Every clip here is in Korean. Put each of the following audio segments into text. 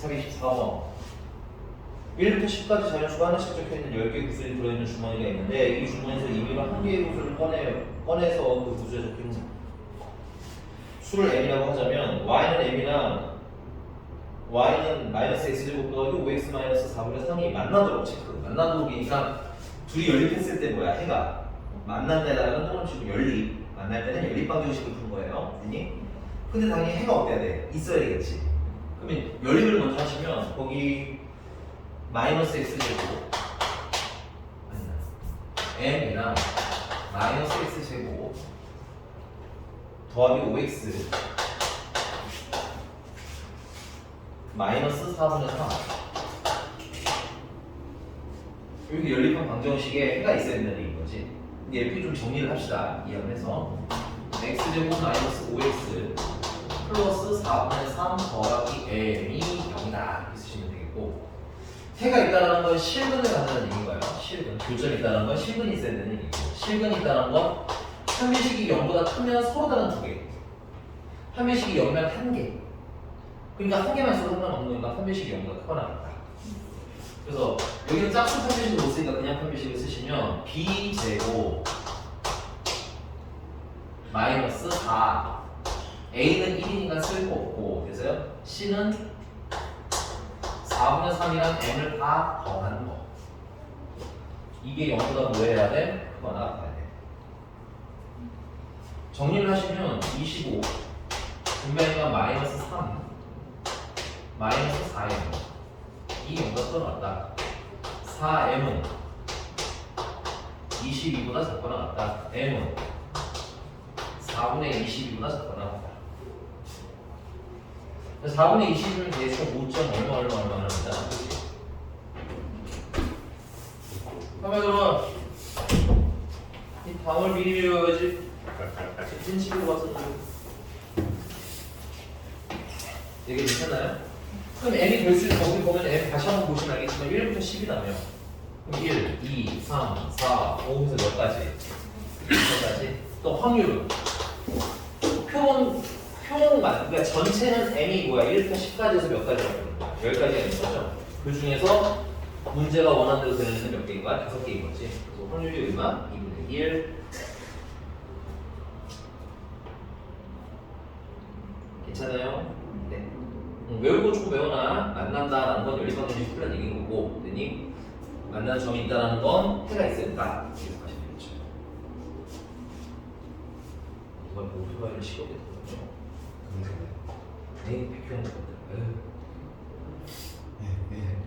224번 1부터 10까지 자연수가 하나씩 적혀있는 10개의 구슬이 들어있는 주머니가 있는데 이 주머니에서 임의로 한 개의 구슬을 꺼내서 그 구슬에 적힌 수를 m이라고 하자면 y는 m이랑 y는 마이너스 x제곱 더하기 5x 마이너스 4분의 3이 만나도록 체크. 만나도록이니까 둘이 연립했을 때 뭐야? 해가 만난다라는 또는 지금 연립 만날 때는 연립방정식을 푸는 거예요. 아니? 근데 당연히 해가 어때야 돼? 있어야 되겠지. 그러면 연립을 먼저 하시면 거기 마이너스 x제곱 m이랑 마이너스 x제곱 더하기 5x 마이너스 4분의 3 여기 연립한 방정식에 해가 있어야 된다는 얘기인 거지. 근데 이렇게 좀 정리를 합시다. 이항해서 x제곱 마이너스 5x 플러스 4분의 3 더하기 m이 0이다 이렇게 쓰시면 되겠고 해가 있다는 건 실근을 갖는다는 얘기인가요? 실근. 교점이 있다는 건 실근이 있어야 되는 얘기고 실근이 있다는 건 판매식이 0보다 크면 서로 다른 두 개 판매식이 0이면 한 개 그러니까 한 개만 써도 상관없는 거니까 판매식이 0보다 크거나 같다. 그래서 여기는 짝수 판매식을 못 쓰니까 그냥 판매식을 쓰시면 b제곱 마이너스 4 a는 1이니까 쓸 거 없고 그래서요 c는 4분의 3이랑 m을 다 더하는 거 이게 0보다 뭐 해야 돼? 크거나 같아야 돼. 정리를 하시면 25 분배가 마이너스 3 마이너스 4m 이 0보다 커나갔다 4m은 22보다 작거나 같다 m은 4분의 22보다 작거나 같다 4분의 20이면 대충 5점 얼마 합니다. 카메라 들어와 이 방을 미리 외워야지 찐치고 같은 이게 괜찮나요? 그럼 m이 될수록 거기 보면 m 다시 한번 보시면 알겠지만 1부터 10이 나와요. 그럼 1, 2, 3, 4, 5에서 몇 가지? 몇 가지? 또 확률은? 그러니까 전체는 m이 뭐야? 1부터 10까지 해서 몇 가지라고 하는 거야? 10가지가 있는 거죠. 그 중에서 문제가 원하는 대로 되는 수는 몇 개인 거야? 5개인 거지. 그래서 확률이 얼마? 2분의 1 괜찮아요? 네. 외우고 조금 외워놔. 만난다라는 건 연립방정식 풀이라는 얘기인 거고 그랬니? 만나는 점이 있다는 건 해가 있어야 된다. 이렇게 하시면 되겠죠. 누가 오토바이를 시켜야 되거든요. 백형 것들.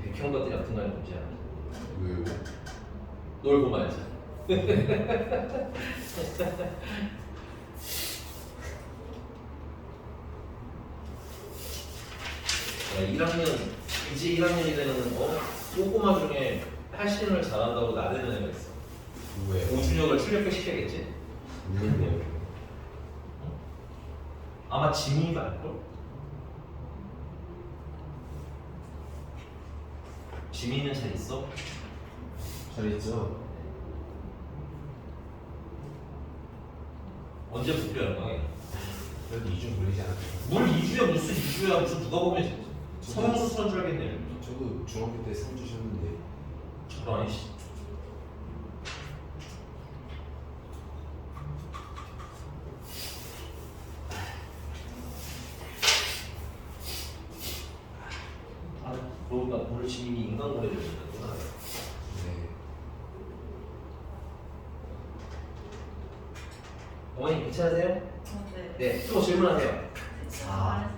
백형 것들이 같은 거는 문제야. 왜요? 널 보면 알지. 야, 1학년 이제 1학년이 되는 꼬꼬마 중에 팔씨름을 잘한다고 나대는 애가 있어. 누구예요? 오준혁을 출력을 시켜야겠지. 누구예요? 아마 지민이가 알걸? 지민이는 잘 있어? 잘 있죠? 언제 부표하는 거야? 그래도 2주 걸리지 않았어요? 뭘 2주야 무슨 2주야 무슨 누가 보면 성형수 수한 줄 알겠네. 저도 중학교 때 상 주셨는데 저런 아니시. 그러니까 오늘 지민이 인간고래를 했구나. 네. 어머니 괜찮으세요? 네. 네. 또 질문하세요. 아.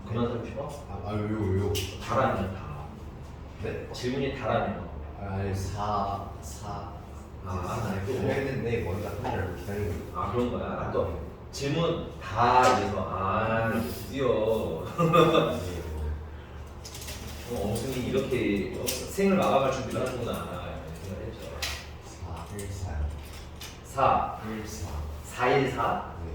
그만 살고 싶어? 왜요? 다라면 다. 네. 질문이 다라면. 아니 4 또 했는데 머리가 하나를 기다리고 있어요. 아 그런 거야. 또 질문 다 이래서 드디어 엄순이 이렇게 생을 마감할 준비를 하는구나 생각을 했죠. 4 4 1 4 네.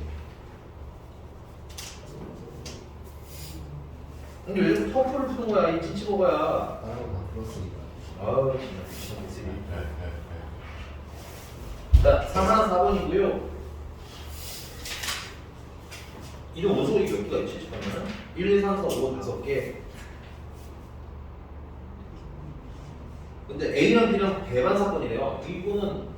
근데 왜 이렇게 터프를 푸는 거야 이 찐치버거야. 다른 건다 풀었으니까. 아우 진짜 미치겠지. 자 3번 4번이고요. 이름 원소리 몇 개가 있지? 잠깐만. 1, 2, 3, 4, 5, 5개. 근데 A랑 B랑 배반 사건이래요. 이거는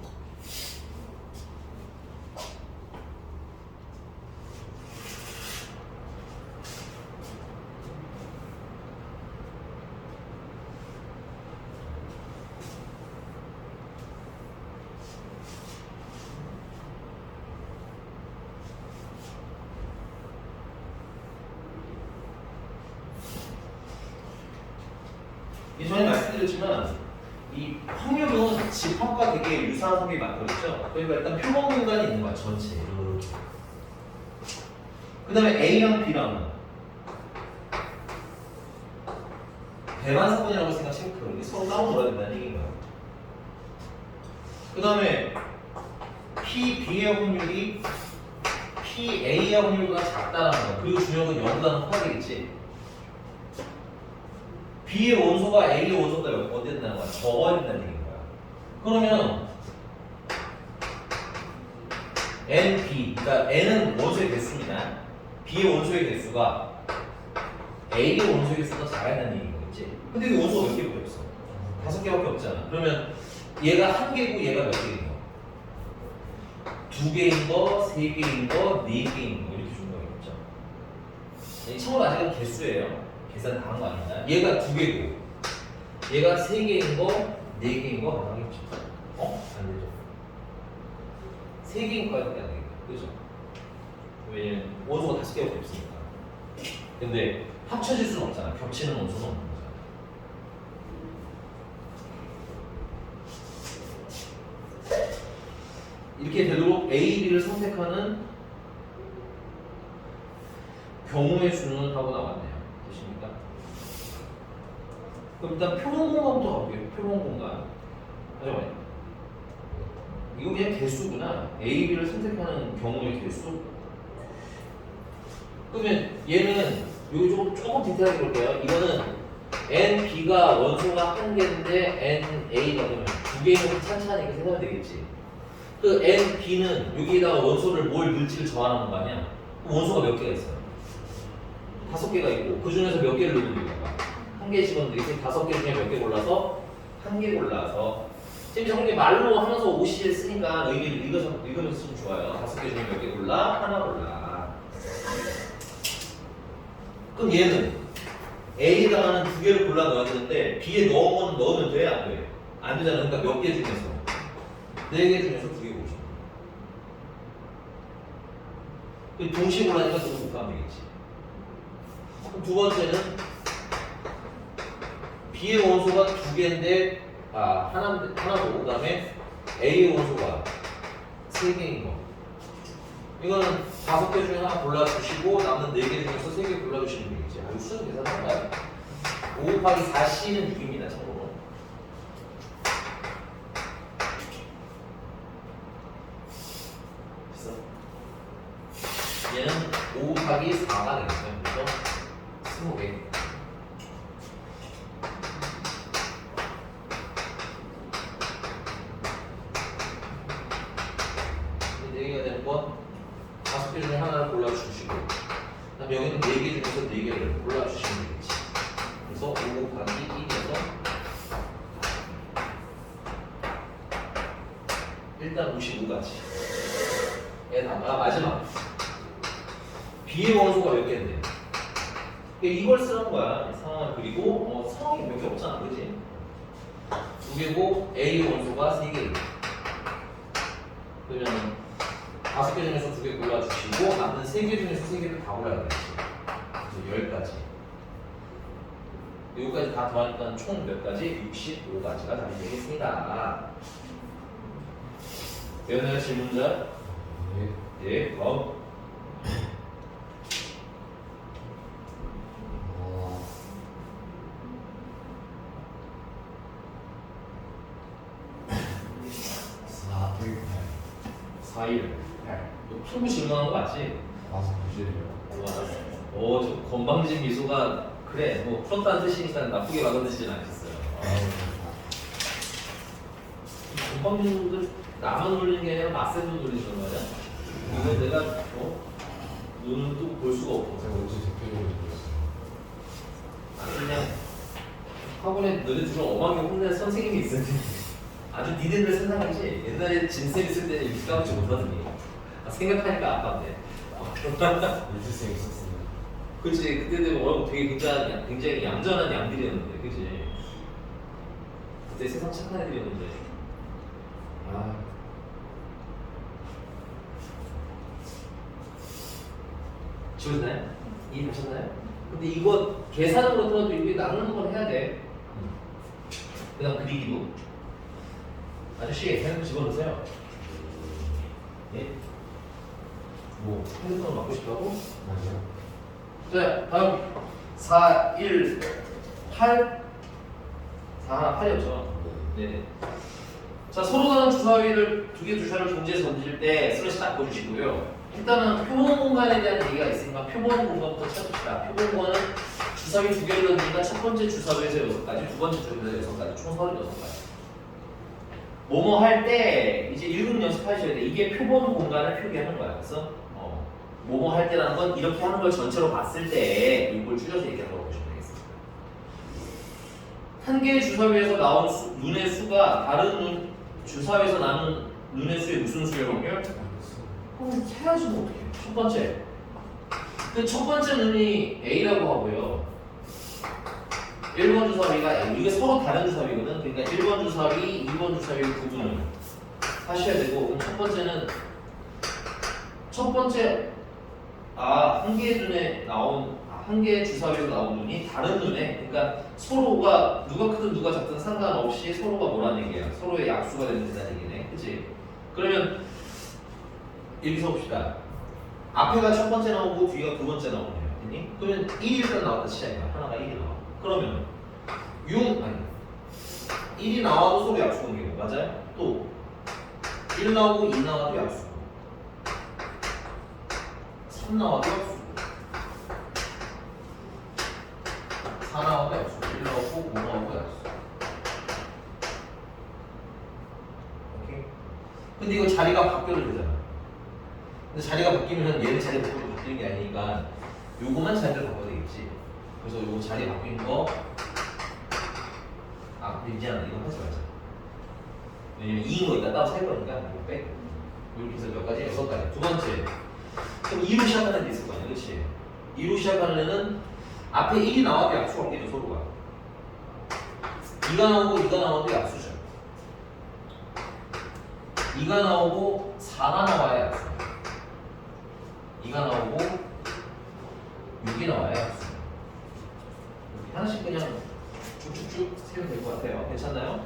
전에 말씀드렸지만 이 확률은 집합과 되게 유사한 성격이 많거든요. 그러니까 일단 표본 공간이 있는 거야 전체. 그 다음에 A랑 B랑 배반 사건이라고 생각하면 서로 따로 놀아야 된다는 얘기인 거야. 그 다음에 PB의 확률이 PA의 확률보다 작다는 거야. 그리고 중요한 건 0보다는 커야 되겠지. B의 원소가 A의 원소보다 어디 된다는 거야? 적어야 된다는 얘기인 거야. 그러면 N, B, 그러니까 N은 원소의 개수입니다. B의 원소의 개수가 A의 원소의 개수보다 작아야 된다는 얘기인 거겠지. 근데 이 원소가 몇 개밖에 없어? 5개밖에 없잖아. 그러면 얘가 1개고 얘가 몇 개인 거? 2개인 거, 3개인 거, 4개인 거 이렇게 주는 거겠죠. 참고로 아직은 개수예요. 계산 다 한 거 아닙니다. 얘가 2개고 얘가 3개인 거, 4개인 거 가능하겠죠? 안 되죠. 3개인 거까지밖에 안 되겠다. 그죠? 왜냐면 원소가 5개밖에 없으니까. 근데 합쳐질 수는 없잖아. 겹치는 원소는 없는 거잖아. 이렇게 되도록 A, B를 선택하는 경우의 수는 하고 나왔네요. 되십니까? 그럼 일단 표본 공간부터 가볼게요. 표본 공간. 잠깐만요. 이거 그냥 개수구나. A, B를 선택하는 경우의 개수. 그러면 얘는 여기 조금 디테일하게 볼게요. 이거는 N, B가 원소가 1개인데 N, A가 그러면 2개인 찬찬히 이렇게 생각하면 되겠지. 그 N, B는 여기에다가 원소를 뭘 넣을지를 정하는 거 아니야? 그럼 원소가 몇 개가 있어요? 5개가 있고 그 중에서 몇 개를 넣는 거야? 1개 집어넣는데 5개 중에 몇 개 골라서 1개 골라서 지금 저렇게 말로 하면서 OC를 쓰니까 의미를 읽으면서 쓰면 좋아요. 5개 중에 몇 개 골라? 하나 골라. 그럼 얘는 A에다가는 2개를 골라 넣어야 되는데 B에 넣으면 돼? 안 돼? 안 되잖아. 그러니까 몇 개 중에서 4개 중에서 2개 고르죠. 동시에 골라니까 너무 못 가면 되겠지. 그럼 두 번째는 B의 원소가 2개인데 하나고 그 다음에 A의 원소가 3개인 거. 이거는 5개 중에 하나 골라주시고 남는 4개 중에서 3개 골라주시면 되겠지. 이거 수능 계산할까요? 5 곱하기 4C는 6입니다. 참고로. 됐어? 얘는 5 곱하기 4가 되겠죠. 그래서 20개. 중에 하나를 골라주시고 그다음 여기는 4개 중에서 4개를 골라주시면 되겠지. 그래서 5 곱하기 1에서 일단 55가지 얘다가 마지막 B의 원소가 몇 개인데 이걸 쓰는 거야. 상황을 그리고 상황이 몇 개 없잖아. 그지? 2개고 A의 원소가 3개 그러면 5개 중에서 2개 골라주시고 남는 3개 중에서 3개를 다 골라야 되겠지. 그래서 10가지. 여기까지 다 더하니까 총 몇 가지? 65가지가 답이 되겠습니다. 연애가 질문자? 예, 다음. 너 풀고 질문하는 거 맞지? 저 건방진 미소가 그래 뭐 풀었다는 뜻이니까 나쁘게 받아들이진 않겠어요. 건방진 놈들 나만 놀리는 게 아니라 맞쌤도 놀리는 말이야. 이거 내가 눈을 또 볼 수가 없고. 제가 언제 대표적으로 들었어요? 그냥 학원에 너네 둘을 엄하게 혼낸 선생님이 있었는데 아주 니네들 세상이지. 옛날에 짐쌤 있을 때는 이렇게 까먹지 못하더니 생각하니까 아깝네. 일주생 있었으면. 그치. 그때는 되게 굉장히 얌전한 양들이었는데, 그치. 그때 세상 착한 애들이었는데. 아. 지웠나요? 이해하셨나요? 근데 이거 계산은 그렇더라도 이게 나누는 건 해야 돼. 그 다음 그리기도. 아저씨, 핸드폰 집어넣으세요. 예? 뭐, 핸드폰을 맡고 싶다고? 맞아요. 자, 다음 4, 1, 8 4, 8이었죠. 네네. 자, 서로 다른 주사위를 두 개 주사를 동시에 던질 때 슬래시 딱 보여주시고요. 일단은 표본 공간에 대한 얘기가 있으니까 표본 공간부터 찾읍시다. 표본 공간은 주사위 두 개를 던지니까 첫 번째 주사위에서 6가지, 두 번째 주사위에서 6가지, 총 36가지. 뭐뭐 할 때 이제 읽음 연습하셔야 돼. 이게 표본 공간을 표기하는 거야. 그래서 뭐뭐 할 때라는 건 이렇게 하는 걸 전체로 봤을 때 이걸 줄여서 얘기한다고 보시면 되겠습니다. 한 개의 주사위에서 나온 눈의 수가 다른 주사위에서 나는 눈의 수의 무슨 수의 확률? 그럼 해야지 뭐 어떡해. 첫 번째. 그 첫 번째 눈이 A라고 하고요. 1번 주사위가 A. 이게 서로 다른 주사위거든. 그러니까 1번 주사위, 2번 주사위 구분을 하셔야 되고, 그럼 첫 번째는 한 개의 눈에 나온 한 개의 주사위에서 나온 눈이 다른 눈에, 그러니까 서로가 누가 크든 누가 작든 상관없이 서로가 뭐라는 얘기야. 서로의 약수가 된다는 얘기네. 그치? 그러면 여기서 봅시다. 앞에가 첫 번째 나오고 뒤가 두 번째 나오네요. 됐니? 그러면 1이 일단 나왔다 치자니까. 하나가 1이 나와. 그러면 1이 나와도 서로 약수 관계고, 맞아요? 또 1 나오고 2 나와도 약수. 3 나와도 약수. 4 나와도 약수. 1 나오고 5 나오고 약수. 오케이? 근데 이거 자리가 바뀌어도 되잖아. 근데 자리가 바뀌면 얘는 자리 바뀌는 게 아니니까 요거만 자리를 바꿔야 되겠지. 그래서 요거 자리 바뀐 거 미안하다. 이거 하지 말자. 왜냐면 2인 거 이따 따로 살 거니까 이거 빼고. 이렇게 해서 몇 가지? 6가지. 두 번째. 그럼 2로 시작하는 애 있을 거 아니야, 그렇지? 2로 시작하는 애는 앞에 1이 나와도 약수 관계죠, 서로가. 2가 나오고 2가 나와도 약수죠. 2가 나오고 4가 나와야 약수. 2가 나오고 6이 나와야 약수. 이렇게 하나씩 그냥 쭉쭉쭉 세우면 될 것 같아요. 괜찮나요?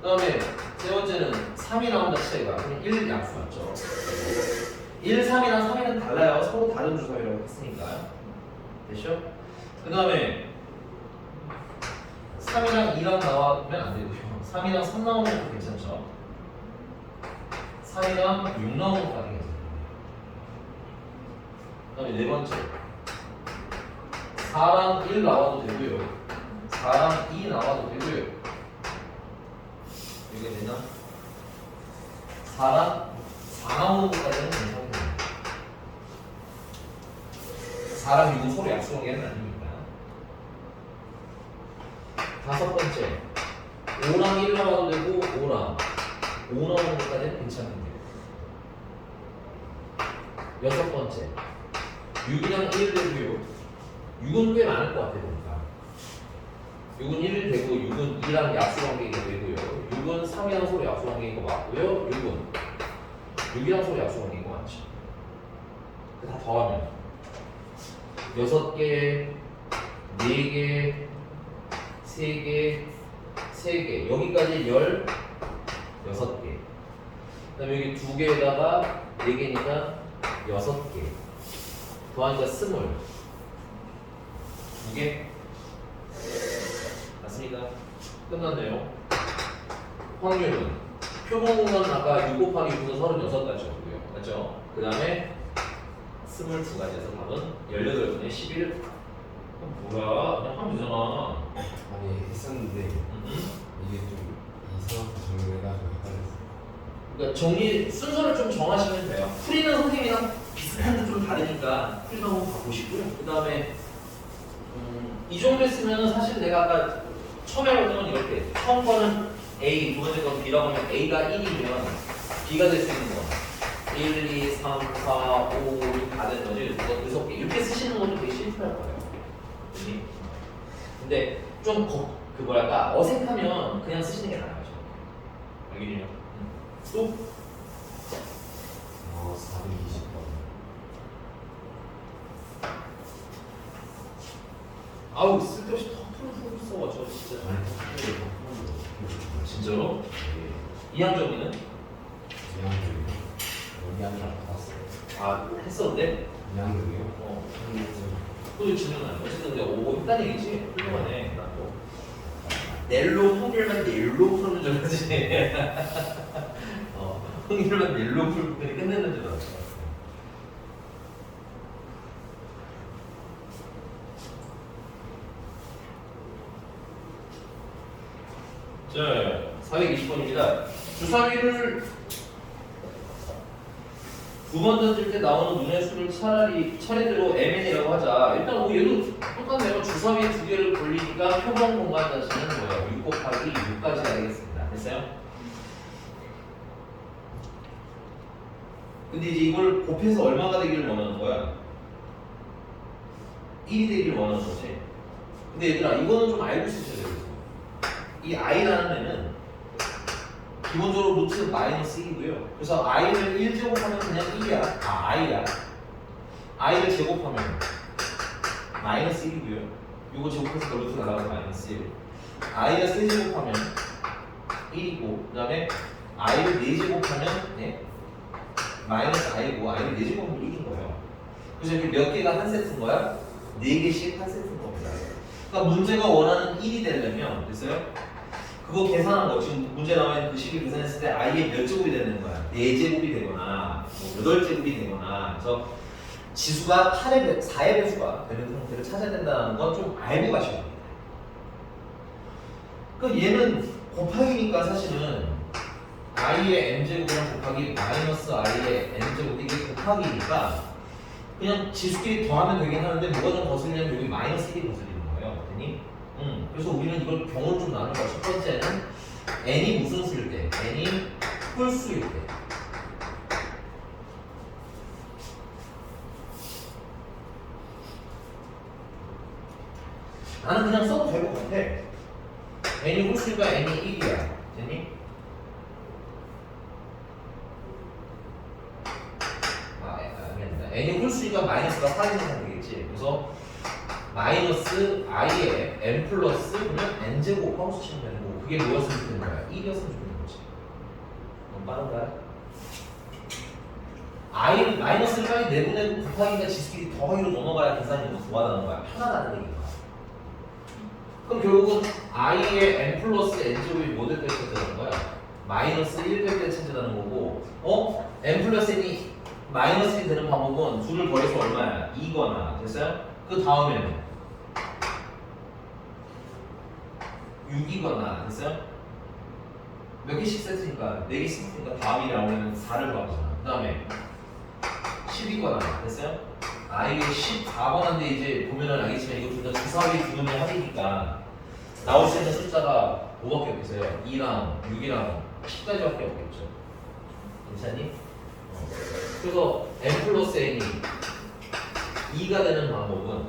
그 다음에 세 번째는 3이 나온다 치자이가. 그럼 1 약수 맞죠? 1, 3이랑 3이는 달라요. 서로 다른 주사위라고 했으니까. 됐죠? 그 다음에 3이랑 2랑 나오면 안 되고요. 3이랑 3 나오는 것도 괜찮죠? 3이랑 6 나오는 것도 괜찮아요. 그 다음에 네 번째 4랑 1 나와도 되고요. 4랑 2 나와도 되고요. 이게 되나? 4랑 4 나오는 것까지는 괜찮습니다. 4랑 6은 서로 약수 관계는 아니니까. 다섯 번째 5랑 1 나와도 되고 5랑 5 나오는 것까지는 괜찮은데. 여섯 번째 6이랑 1 되고요. 6은 꽤 많을 것 같아요. 보니까 6은 1 되고 6은 2랑 약수 관계가 되고요. 6은 3이랑 서로 약수 관계인 거 맞고요. 6이랑 서로 약수 관계인 거 맞죠. 다 더하면 6개, 4개, 3개, 3개, 여기까지 16개. 그 다음에 여기 2개에다가 4개니까 6개. 더하니까 20. 2개? 맞습니다. 끝났네요. 확률은 표본 공간 아까 6 곱하기 9는 36가지였고요. 맞죠? 그 다음에 22가지에서 답은 18분의 11. 뭐야? 그냥 하면 되잖아. 아니 했었는데 이게 좀 이상하게 정리해가지고 헷갈렸어요. 그러니까 정리 순서를 좀 정하시면 돼요. 풀이는 선생님이랑 비슷한데 좀 다르니까 풀이도 한번 봐보시고요. 그 다음에 이 정도 했으면은 사실 내가 아까 처음에 했던 건 이렇게 처음 거는 A, 두 번째 건 B라고 하면 A가 1이면 B가 될 수 있는 거 1, 2, 3, 4, 5, 6 다 되는 거지. 그래서 이렇게 쓰시는 것도 되게 심플할 거예요. 근데 좀 그 뭐랄까 어색하면 그냥 쓰시는 게 나아요. 알겠죠? 또 420번. 아우 쓸데없이 턱 써. 저 진짜 진짜로? 이항정이는? 여기 하나 받았어요. 아 했었는데? 이양도요? 또 질문은 어쨌든 근데 오고 했다는 얘기지? 훌륭하네. 나도 넬로 통일만 넬로 푸는 줄 알았지. 통일만 넬로 풀고 그냥 끝내는 줄 알았어. 자, 420번입니다. 주사위를 두 번 던질 때 나오는 눈의 수를 차례대로 MN이라고 하자. 일단 뭐 얘도 똑같네요. 주사위 두 개를 돌리니까 표본 공간 자체는 뭐예요? 6 곱하기 6까지가 되겠습니다. 됐어요? 근데 이제 이걸 곱해서 얼마가 되기를 원하는 거야? 1이 되기를 원하는 거지. 근데 얘들아 이거는 좀 알고 있으셔야 돼요. 이 i라는 애는 기본적으로 루트 마이너스 1이고요. 그래서 i를 1제곱하면 그냥 1이야. i야. i를 제곱하면 마이너스 1이고요. 이거 제곱해서 루트가 나가서 마이너스 1. i가 3제곱하면 1이고 그 다음에 i를 4제곱하면 마이너스 i고 i를 4제곱하면 1인 거예요. 그래서 이렇게 몇 개가 한 세트인 거야? 4개씩 한 세트인 겁니다. 그러니까 문제가 원하는 1이 되려면 됐어요? 그거 계산한 거 지금 문제 나와 있는 그 식을 계산했을 때 i의 몇 제곱이 되는 거야? 4제곱이 되거나 8제곱이 되거나 그래서 지수가 4의 배수가 되는 형태를 찾아야 된다는 건 좀 알고 가셔야 됩니다. 그럼 얘는 곱하기니까 사실은 i의 n제곱이랑 곱하기 마이너스 i의 n제곱 이게 곱하기니까 그냥 지수끼리 더하면 되긴 하는데 뭐가 좀 거슬리냐면 여기 마이너스 1이 거슬리는 거예요. 됐니? 그래서 우리는 이걸 경우를 좀 나눌 거야. 첫 번째는 n이 무슨 수일 때? n이 홀수일 때. 나는 그냥 써도 될 것 같아. n이 홀수니까 n이 1이야. 됐니? 아니다. n이 홀수니까 마이너스가 4이상 되겠지. 그래서 마이너스 i의 n 플러스 그러면 n제곱하고 쓰시면 되는 거고 그게 뭐였으면 좋겠는 거야? 1이었으면 좋겠는 거지. 너무 빠른가요? i 마이너스를 빨리 내보내고 곱하기가 지수끼리 더하기로 넘어가야 계산이 좋아하는 거야. 편하다는 얘기야. 그럼 결국은 i의 n 플러스 n제곱이 뭐 될 때 찾아가는 거야? 마이너스 1 될 때 찾아가는 거고 n 플러스 n이 마이너스 1이 되는 방법은 둘을 더해서 얼마야? 2거나 됐어요? 그 다음에는 6이거나 됐어요? 몇 개씩 세트니까 4개씩 세트니까 다음이 나오면 4를 더하잖아. 그 다음에 10이거나 됐어요? 이게 14번인데 이제 보면은 알겠지만 이거 둘 다 주사위 두 분의 합이니까 나올 수 있는 숫자가 5밖에 없겠어요. 2랑 6이랑 10까지밖에 없겠죠. 괜찮니? 그래서 n 플러스 n이 2가 되는 방법은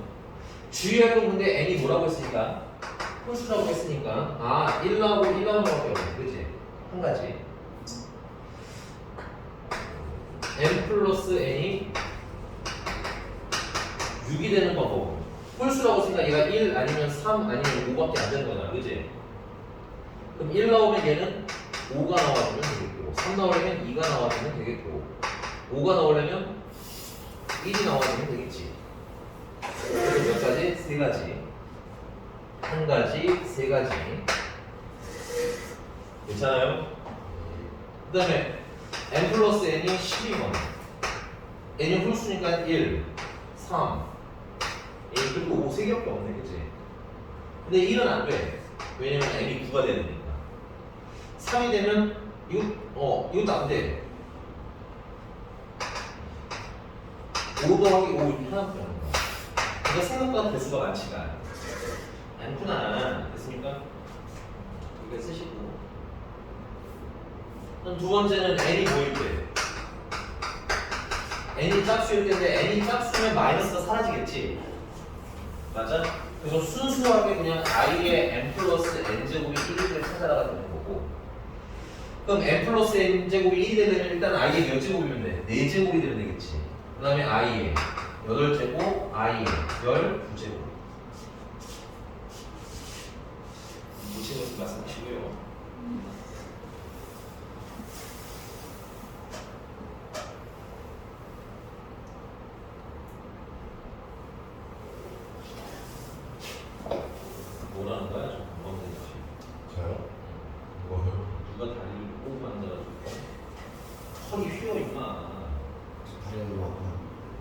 주의할 건 근데 n이 뭐라고 했으니까 홀수라고 했으니까 1 나오고 1 나오는 것밖에 없네. 그치? 한 가지 n 플러스 n이 6이 되는 방법은 홀수라고 했으니까 얘가 1 아니면 3 아니면 5밖에 안 되는 거잖아. 그치? 그럼 1 나오면 얘는 5가 나와주면 되겠고 3 나오려면 2가 나와주면 되겠고 5가 나오려면 1이 나와주면 되겠지. 몇 가지? 세 가지. 한 가지, 세 가지. 괜찮아요? 그 다음에 n 플러스 n이 12번. n이 홀수니까 1, 3, 1 그리고 5, 3개밖에 없네. 그치? 근데 1은 안 돼. 왜냐면 n이 9가 되니까. 3이 되면 이것도 안 돼. 5 더하기 5 이렇게 하나밖에 안 돼. 이거 생각보다 개수가 많지가 않구나. 됐습니까? 이거 쓰시고. 그럼 두 번째는 n이 뭐일 때? n이 짝수일 때인데 n이 짝수면 마이너스가 사라지겠지? 맞아? 그래서 순수하게 그냥 i의 n 플러스 n제곱이 1을 찾아가야 되는 거고, 그럼 n 플러스 n제곱이 1이 되면 일단 i의 몇 제곱이면 돼? 4제곱이 되면 되겠지. 그 다음에 i의 8제곱, i의 19제곱. 놓친 것을 말씀하시고요. 뭐라는 거야? 좀 건방지지. 저요? 뭐요? 누가 다리를 꼭 만들어주고 허리 휘어 임마. 다리는 막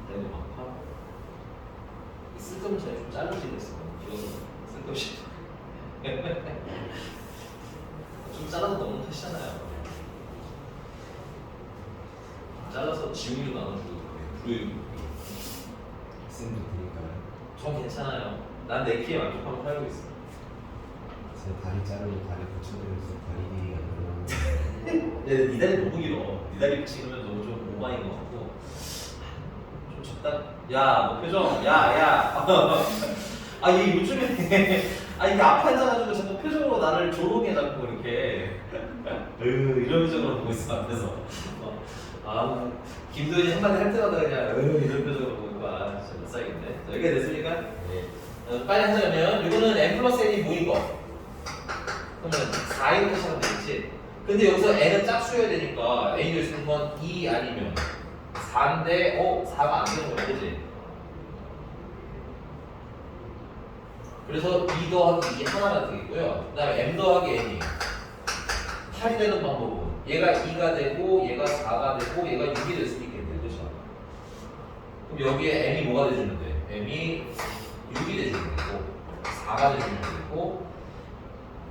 다리도 아파. 이 쓸데없는 차이 좀 자르지 그랬어. 길어서 쓸데없이 좀 잘라도 너무 하시잖아요. 잘라서 지우개로 나눠주고 부르유. 쌤도 드릴까요? 전 괜찮아요. 난 내 키에 만족하고 살고 있어. 제 다리 자르고 다리 붙여드려서 다리 길이가 늘어나는 네 다리 너무 길어. 네 다리 붙이면 너무 좀 오바인 것 같고. 좀 적당. 야, 너 표정. 야. 아, 얘 요즘에 아 이게 앞에 앉아가지고 자꾸 표정으로 나를 조롱해 자꾸 이렇게. 이런 표정으로 보고 있어 앞에서. 아, 김도현이 한마디 할 때마다 그냥 이런 표정으로 보고 있고 아 진짜 못 살겠네. 자, 여기가 됐습니까? 네. 빨리 하자면 이거는 n 플러스 n이 모인 거. 그러면 4인 시작하면 되겠지. 근데 여기서 n은 짝수여야 되니까 n이 될 수 있는 건 2 아니면 4인데 4가 안 되는 거야, 그지? 그래서 2 더하기 2 하나가 되겠고요. 그 다음에 m 더하기 n이 8이 되는 방법은 얘가 2가 되고 얘가 4가 되고 얘가 6이 될 수도 있겠네, 그렇죠? 그럼 여기에 m이 뭐가 돼주면 돼? m이 6이 돼주면 되고 4가 돼주면 되고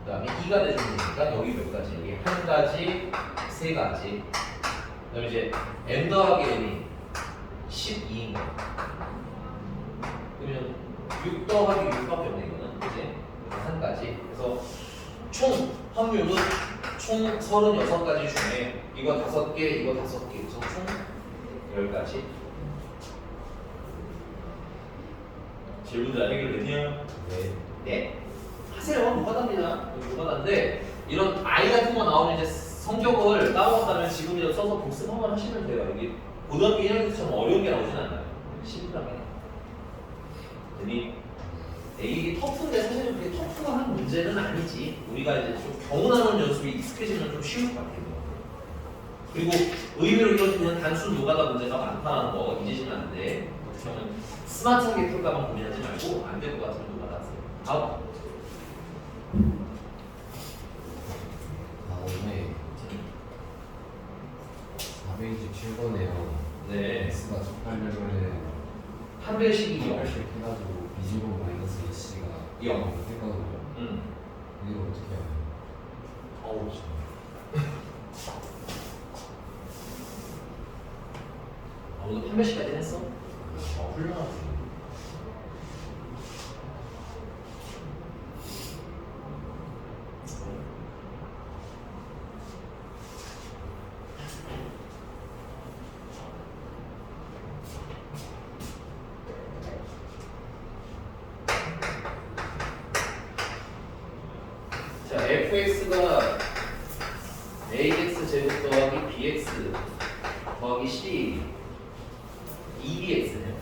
그 다음에 2가 돼주면 되니까 여기 몇 가지? 여기 한 가지, 세 가지. 그 다음에 이제 m 더하기 n이 12인 거야. 그러면 6 더하기 6밖에 없네 이거는, 그치? 그래서 한 가지. 그래서 총 확률은 총 36가지 중에 이거 5개, 이거 5개, 그래서 총 10가지. 질문 잘 해결됐냐? 네. 네. 하세요. 무과답니다. 무과답인데 이런 아이 같은 거 나오면 이제 성격을 따라왔다면 지금이라도 써서 복습 한번 하시면 돼요. 여기 고등학교 1학년 때처럼 어려운 게 나오진 않아요. 심플하게. 근데 이게 터프인데 사실은 그게 터프가 한 문제는 아니지. 우리가 이제 좀 경우 나누는 연습이 익숙해지면 좀 쉬울 것 같아요. 그리고 의외로 이런 그냥 단순 노가다 문제가 많다는 거 잊으시면 안 돼. 어떻게 하면 스마트하게 풀까만 고민하지 말고 안 될 것 같으면 노가다 하세요. 다음. 다음에 427번에요. 네. X가 적합률을 한 배씩이요. 8씩 해가지고 B0 마이너스 2C가 0 했거든요. 이거 어떻게 해요? 어우. 오늘 판매시까지 했어? 훌륭하지. 자, fx가 ax 제곱 더하기 bx 더하기 c 2bx네요.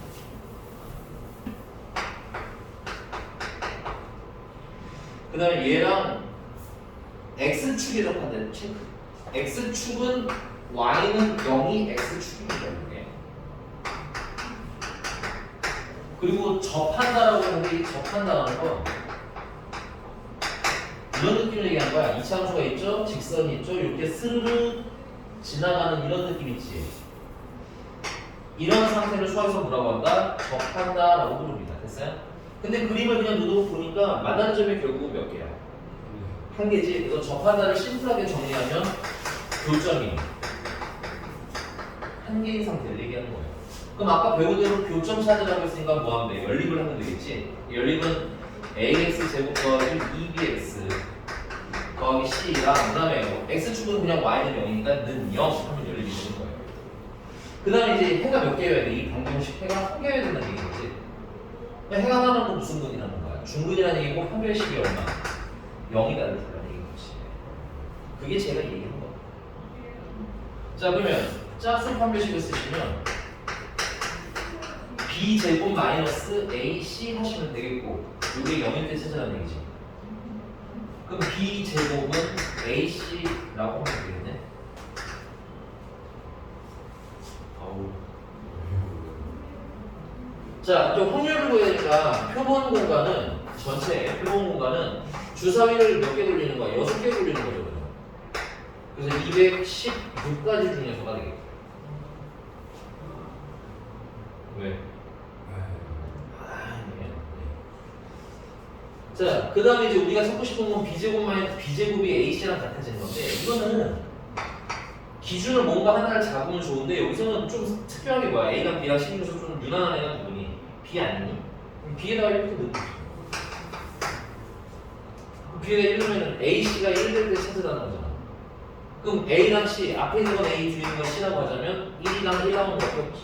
그 다음에 얘랑 x축에 접한다는 체크. x축은 y는 0이 x축입니다. 이게. 그리고 접한다라고 하는 게 접한다는 거 이런 느낌을 얘기하는 거야. 이차함수가 있죠? 직선이 있죠? 이렇게 스르르 지나가는 이런 느낌 있지? 이런 상태를 수학에서 뭐라고 한다? 접한다라고 부릅니다. 됐어요? 근데 그림을 그냥 눈으로 보니까 만나는 점이 결국은 몇 개야? 한 개지. 그래서 접한다를 심플하게 정리하면 교점이 한 개인 상태를 얘기하는 거예요. 그럼 아까 배운 대로 교점 찾으라고 했으니까 뭐 하면 돼? 연립을 하면 되겠지? 연립은 ax 제곱 더하기 2bx 더하기 c랑 그 다음에 x축은 그냥 y는 0이니까 는 0 하면 연립이 되는 거예요. 그 다음에 이제 해가 몇 개여야 돼? 이 방정식 해가 한 개여야 된다는 얘기겠지? 그러니까 해가 하나는 또 무슨 근이라는 거야? 중근이라는 얘기고 한 별씩이 얼마? 0이다는 얘기인 거지. 그게 제가 얘기한 거야. 자 그러면 짝수 판별식을 쓰시면 b제곱 마이너스 ac 하시면 되겠고 이게 0일 때 찾으라는 얘기지. 그럼 b제곱은 ac라고 하면 되겠네. 아우. 자, 또 확률을 구해야 되니까 표본 공간은 전체 표본 공간은 주사위를 몇 개 돌리는 거야? 6개 돌리는 거죠. 그래서 216가지 중에서가 되겠다. 왜? 자, 그 다음에 이제 우리가 찾고 싶은 건 b제곱이 ac랑 같아지는 건데 이거는 기준을 뭔가 하나를 잡으면 좋은데 여기서는 좀 특별하게 뭐야? a랑 b랑 c 중에서 좀 유난한 애가 누구니? b 아니니? 그럼 b에다가 이렇게 넣으면 b에다 1넣으면 ac가 1될 때 찾으라는 거잖아. 그럼 a랑 c, 앞에 있는 건 a, 뒤에 있는 건 c라고 하자면 1이랑 1 나오는 것밖에 없지.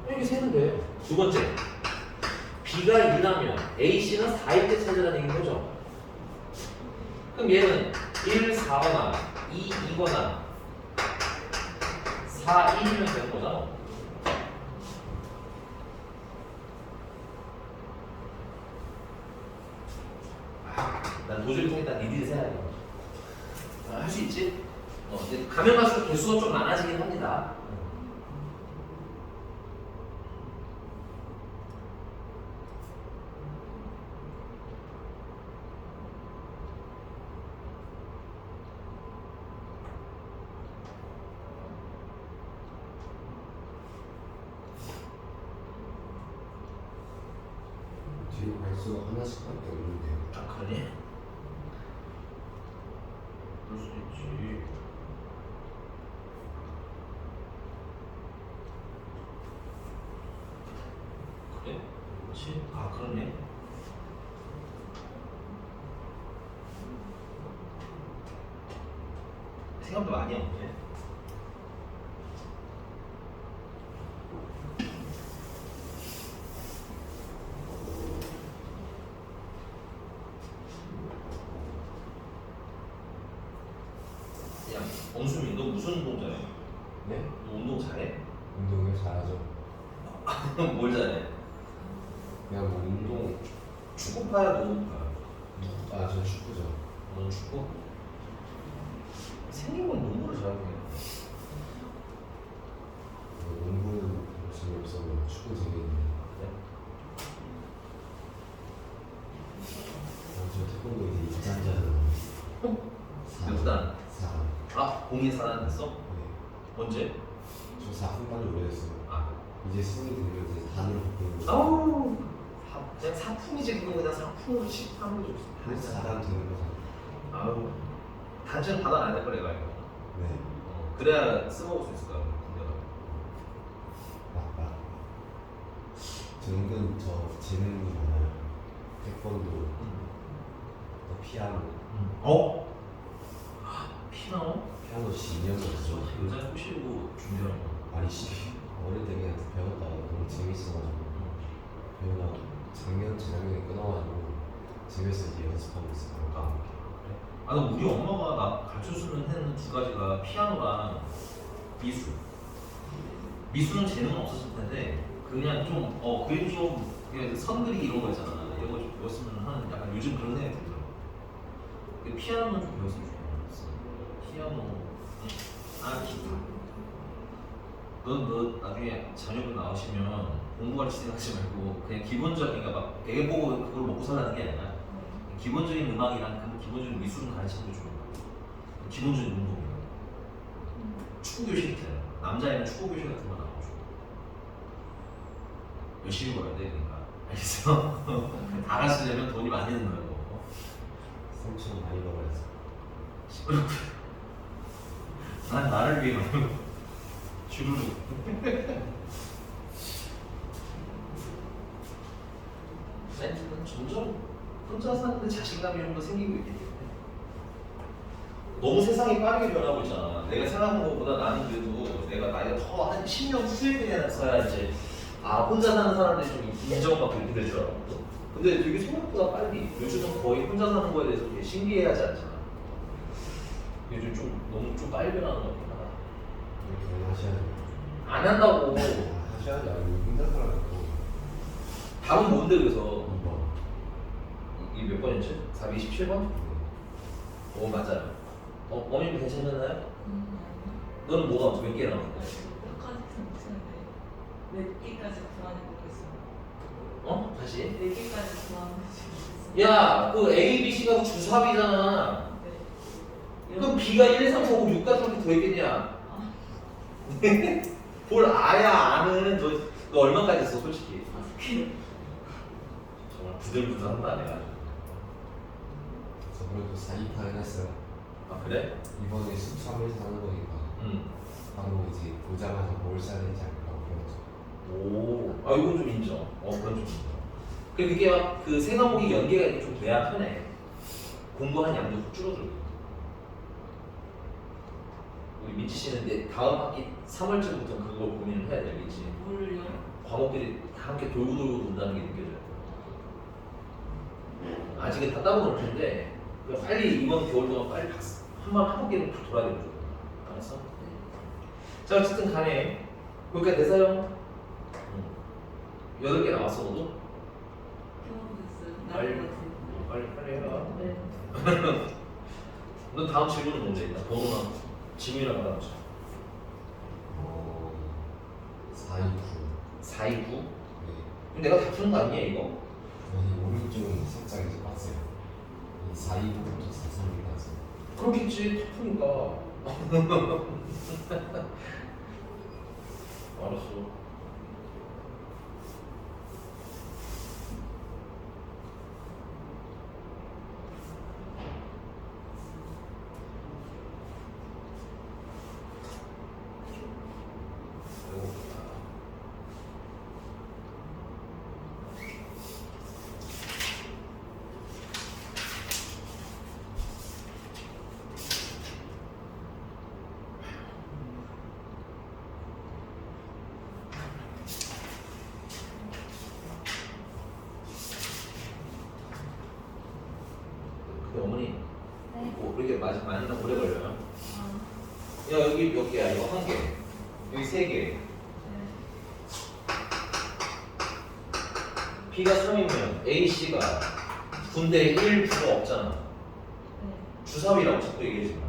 이렇게 세면 돼요. 두 번째, b가 2라면 ac는 4일 때 찾으라는 얘기인 거죠. 그럼 얘는 1, 4거나 2, 2거나 4, 1이면 되는 거잖아. 난 도저히 못하겠다. 니들이 세야 돼. 할 수 있지? 근데 가면 갈수록 개수가 좀 많아지긴 합니다. 뒤로 갈수록 하나씩밖에 없는데요. 아, 그러니? 그럴 수도 있지. 그래? 그렇지? 아, 그러네. 생각보다 많이 없네. 야, 엄수민, 너 무슨 운동 잘해? 네? 너 운동 잘해? 운동을 잘하죠. 뭘 잘해? 그냥 뭐 운동, 축구파야, 농구파야? 저 축구죠. 너 축구? 생긴 건 농구를 잘하네. 농구는 재미없어서 축구 재미있네요. 그래? 저 태권도 이제 입단자잖아요. 몇 단? 4. 아, 공인 사단 됐어? 네. 언제? 저 4분까지 오래됐어요. 아, 이제 승이 되면 이제 단으로 바꾸는 거죠. 아우, 그냥 사품이지 그거 그냥 사품으로 하는 거지. 한 4단 되는 거죠. 아우, 단체는 받아놔야 될 거래, 이거. 네. 그래야 써먹을 수 있을 거야, 군대가. 맞다. 저 은근 재능이 많아요. 태권도, 또 피아노. 어? 피아노? 피아노 2년이었죠. 여자 꼬시고 준비하는 거. 아니 어릴 때 그냥 배웠다가 너무 재밌어가지고 배우다가 작년 재작년에 끊어가지고 집에서 이제 연습하고 있어요. 그래? 아, 나 우리 엄마가 나 가르쳐주는 했는 두 가지가 피아노랑 미술. 미술은 재능은 없었을 텐데 그냥 좀 그림 좀 그냥 선그리 이런 거 있잖아. 이런 거 좀 배웠으면 하는 약간 요즘 그런 생각이 들더라고. 근데 피아노는 좀 배웠으면 좋겠어. 피아노, 기타. 너 나중에 자녀분 나오시면 공부 가르치 생각하지 말고 그냥 기본적인, 그러니까 막 애기 보고 그걸 먹고 살라는 게 아니라 기본적인 음악이랑 그 기본적인 미술은 가르치는 게 좋은 거야. 기본적인 운동이야. 축구 교실 있잖아요. 남자애는 축구 교실 같은 거 나오고 열심히 벌어야 돼, 그러니까. 알겠어? 다 가르치려면 돈이 많이 드는 거고. 3천 많이 벌어야죠. 시끄럽고. 난 나를 위해 말고 주르륵. 사이트는 점점 혼자 사는데 자신감 이런 거 생기고 있기 때문에 너무 세상이 빠르게 변하고 있잖아. 내가 생각한 것보다 나는 그래도 내가 나이가 더 한 10년 후에 되서야 이제 아 혼자 사는 사람들이 좀 인정받고 이렇게 될 줄 알았거든. 근데 되게 생각보다 빨리 요즘은 거의 혼자 사는 거에 대해서 되게 신기해하지 않잖아. 요즘 좀 너무 좀 빨리 변하는 것 같긴 하다. 결혼하셔야 돼요. 안 한다고. 하셔야 돼요. 힘든 사람이고. 답은 뭔데 그래서 2번. 이게 몇 번이었지? 427번? 오 맞아요. 어머님 괜찮나요? 너는 뭐가 몇 개 남았어? 몇 가지 괜찮은데 몇 개까지 구하는 모르겠어요. 어? 다시? 몇 개까지 구하는 건지 모르겠어요. 야, 그 A, B, C가 주삽이잖아. 네. 그럼 B가 1, 2, 3, 4, 5, 6 같은 게 더 있겠냐? 아, 뭘 아야 아는 너 얼마까지 했어 솔직히? 어떻게? 정말 부들부들한다 내가. 저 그래도 428 했어요. 아 그래? 이번에 수참에서 하는 거니까 응. 바로 이제 보자마자 뭘 써야 되는지 알고 그래서 오, 아 이건 좀 인정. 그건 좀 인정. 그게 막 그 세 과목이 연계가 있고 좀 돼야 편해. 공부한 양도 훅 줄어들고. 우리 민지 씨는 이제 다음 학기 3월쯤부터 그걸 고민을 해야 되겠지. 뭘요? 과목들이 다 함께 돌고 돈다는 게 느껴져요. 아직은 다 따로 놓을 텐데 그냥 빨리 이번 겨울 동안 빨리 한 학기는 다 돌아야 되죠. 알았어? 자 어쨌든 간에 거기까지 돼서요. 8개 나왔어 너도? 경험됐어요. 빨리. 나올 것 같아요. 빨리 해라. 네. 너 다음 질문은 뭔데 있나? 번호나 질문이랑 받아보자. 429. 429? 네. 그럼 내가 다 푸는 거 아니야 이거? 아니 오른쪽은 살짝 이제 맞아요. 이 429부터 431까지. 그렇겠지 다 푸니까. 알았어. 근데 어머니 네. 뭐 그렇게 많이 오래 걸려요? 아, 야 여기 몇 개야? 이거 1개, 여기 3개. 네. B가 3이면 A, C가 군대에 1, 9가 없잖아. 네. 주3이라고 자꾸 얘기하지 마.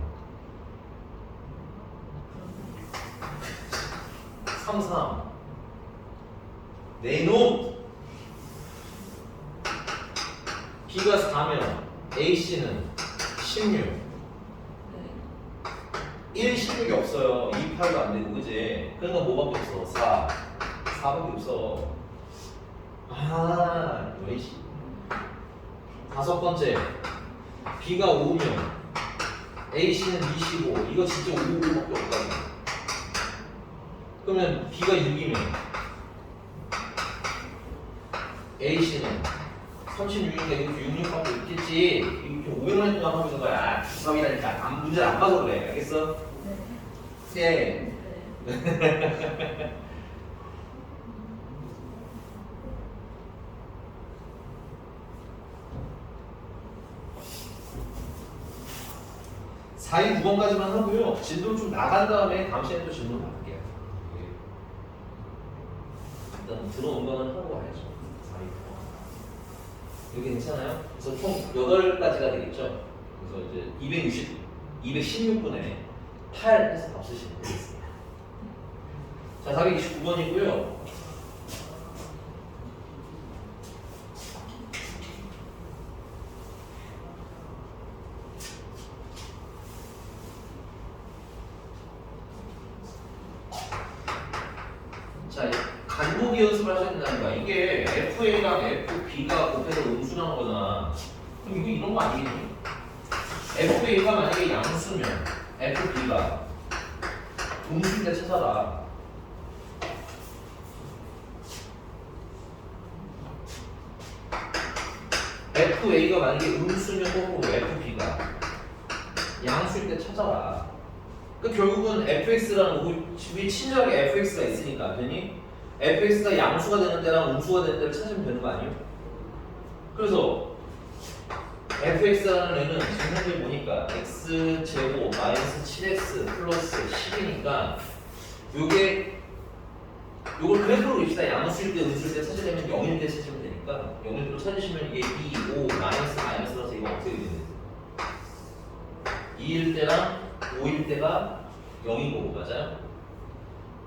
3, 3. 내 놈! B가 4면 A, C는 16. 네. 1, 16이 없어요. 2, 8도 안 되고, 그지? 그러니까 뭐밖에 없어? 4. 4밖에 없어. 아, 이씨. 5번째. B가 5면 AC는 25. 이거 진짜 5밖에 없다고. 그러면 B가 6이면 AC는 36이니까 이것도 66밖에 있겠지. 이렇게 500원 동안 하고 있는 거야. 주사위라니까. 문제를 안 봐서 그래. 알겠어? 네. 네. 네. 4인 9번까지만 하고요. 진도를 좀 나간 다음에 다음 시간에 또 질문 받을게요. 일단 들어온 거는 하고 와야죠. 4인 9번. 여기 괜찮아요? 그래서 총 8가지가 되겠죠? 그래서 이제 216분에 8 해서 답 쓰시면 되겠습니다. 자, 429번이고요. 자, 간보기 연습을 하셔야 된다는 거야. 이게 FA랑 FB가 곱해서 음수라는 거잖아. 그럼 이거 이런 거 아니겠니? FA가 만약에 양수면 FB가 음수인데 찾아라. FA가 만약에 음수면 거꾸로 FB가 양수일 때 찾아라. 그러니까 결국은 fx라는 우리 친절하게 fx가 있으니까 괜히 fx가 양수가 되는 때랑 음수가 되는 때를 찾으면 되는 거 아니에요? 그래서 fx라는 애는 지금 현재 보니까 x제곱 마이너스 7x 플러스 10이니까 요걸 그래프로 그립시다. 양수일 때 음수일 때 찾으려면 0일 때 찾으면 되니까 0일 때로 찾으시면 이게 2, 5, 마이너스라서 이거 어떻게 되는지 2일 때랑 5일 때가 0이고 맞아요?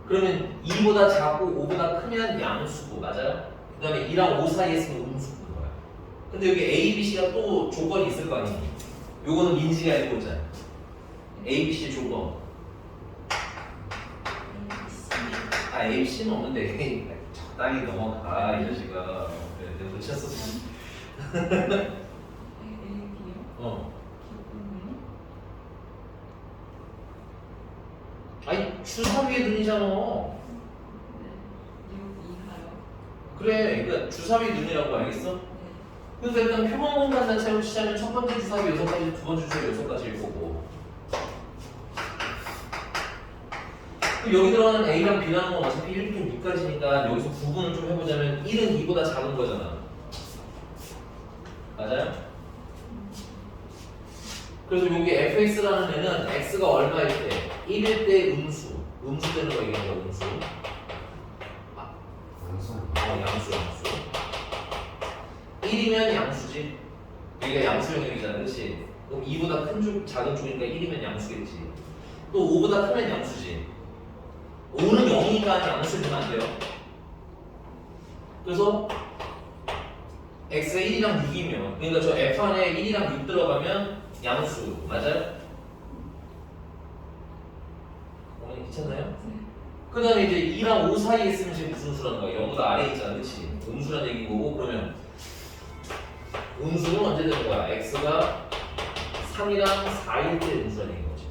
그러면 2보다 작고 5보다 크면 양수고 맞아요? 그 다음에 2랑 5 사이에 있으면 음수인 거야. 근데 여기 A, B, C가 또 조건이 있을 거 아니니? 요거는 민지가 해보자. A, B, C 조건. A, B, C는 없는데 적당히 넘어가 이 자식아. 그래, 내가 놓쳤어. 아니 주사 위에 눈이잖아. 그래, 그러니까 주사 위에 눈이라고 알겠어? 그래서 일단 표본 공간 자체로 치자면 첫 번째 주사위 6가지, 두 번째 주사위 6가지일 거고. 여기 들어가는 A랑 B라는 건 어차피 1도 6까지니까 여기서 구분을 좀 해보자면 1은 2보다 작은 거잖아. 맞아요? 그래서 여기 fx라는 애는 x가 얼마일 때? 1일 때 음수 되는 거 얘기한 거야. 음수. 양수. 1이면 양수지. 여기가 양수 영역이잖아, 그렇지? 그럼 2보다 큰 쪽, 작은 쪽이니까 1이면 양수겠지. 또 5보다 크면 양수지. 5는 0이니까 양수를 주면 안 돼요. 그래서 x가 1이랑 6이면, 그러니까 저 f 안에 1이랑 6 들어가면 양수, 맞아요? 어머니 괜찮나요? 그 다음에 이제 2랑 5 사이에 있으면 지금 무슨 수라는 거야? 0보다 아래에 있잖아, 그치? 음수란 얘기인 거고, 그러면 음수는 언제 되는 거야? x가 3이랑 4일 때 음수란 얘기인 거지.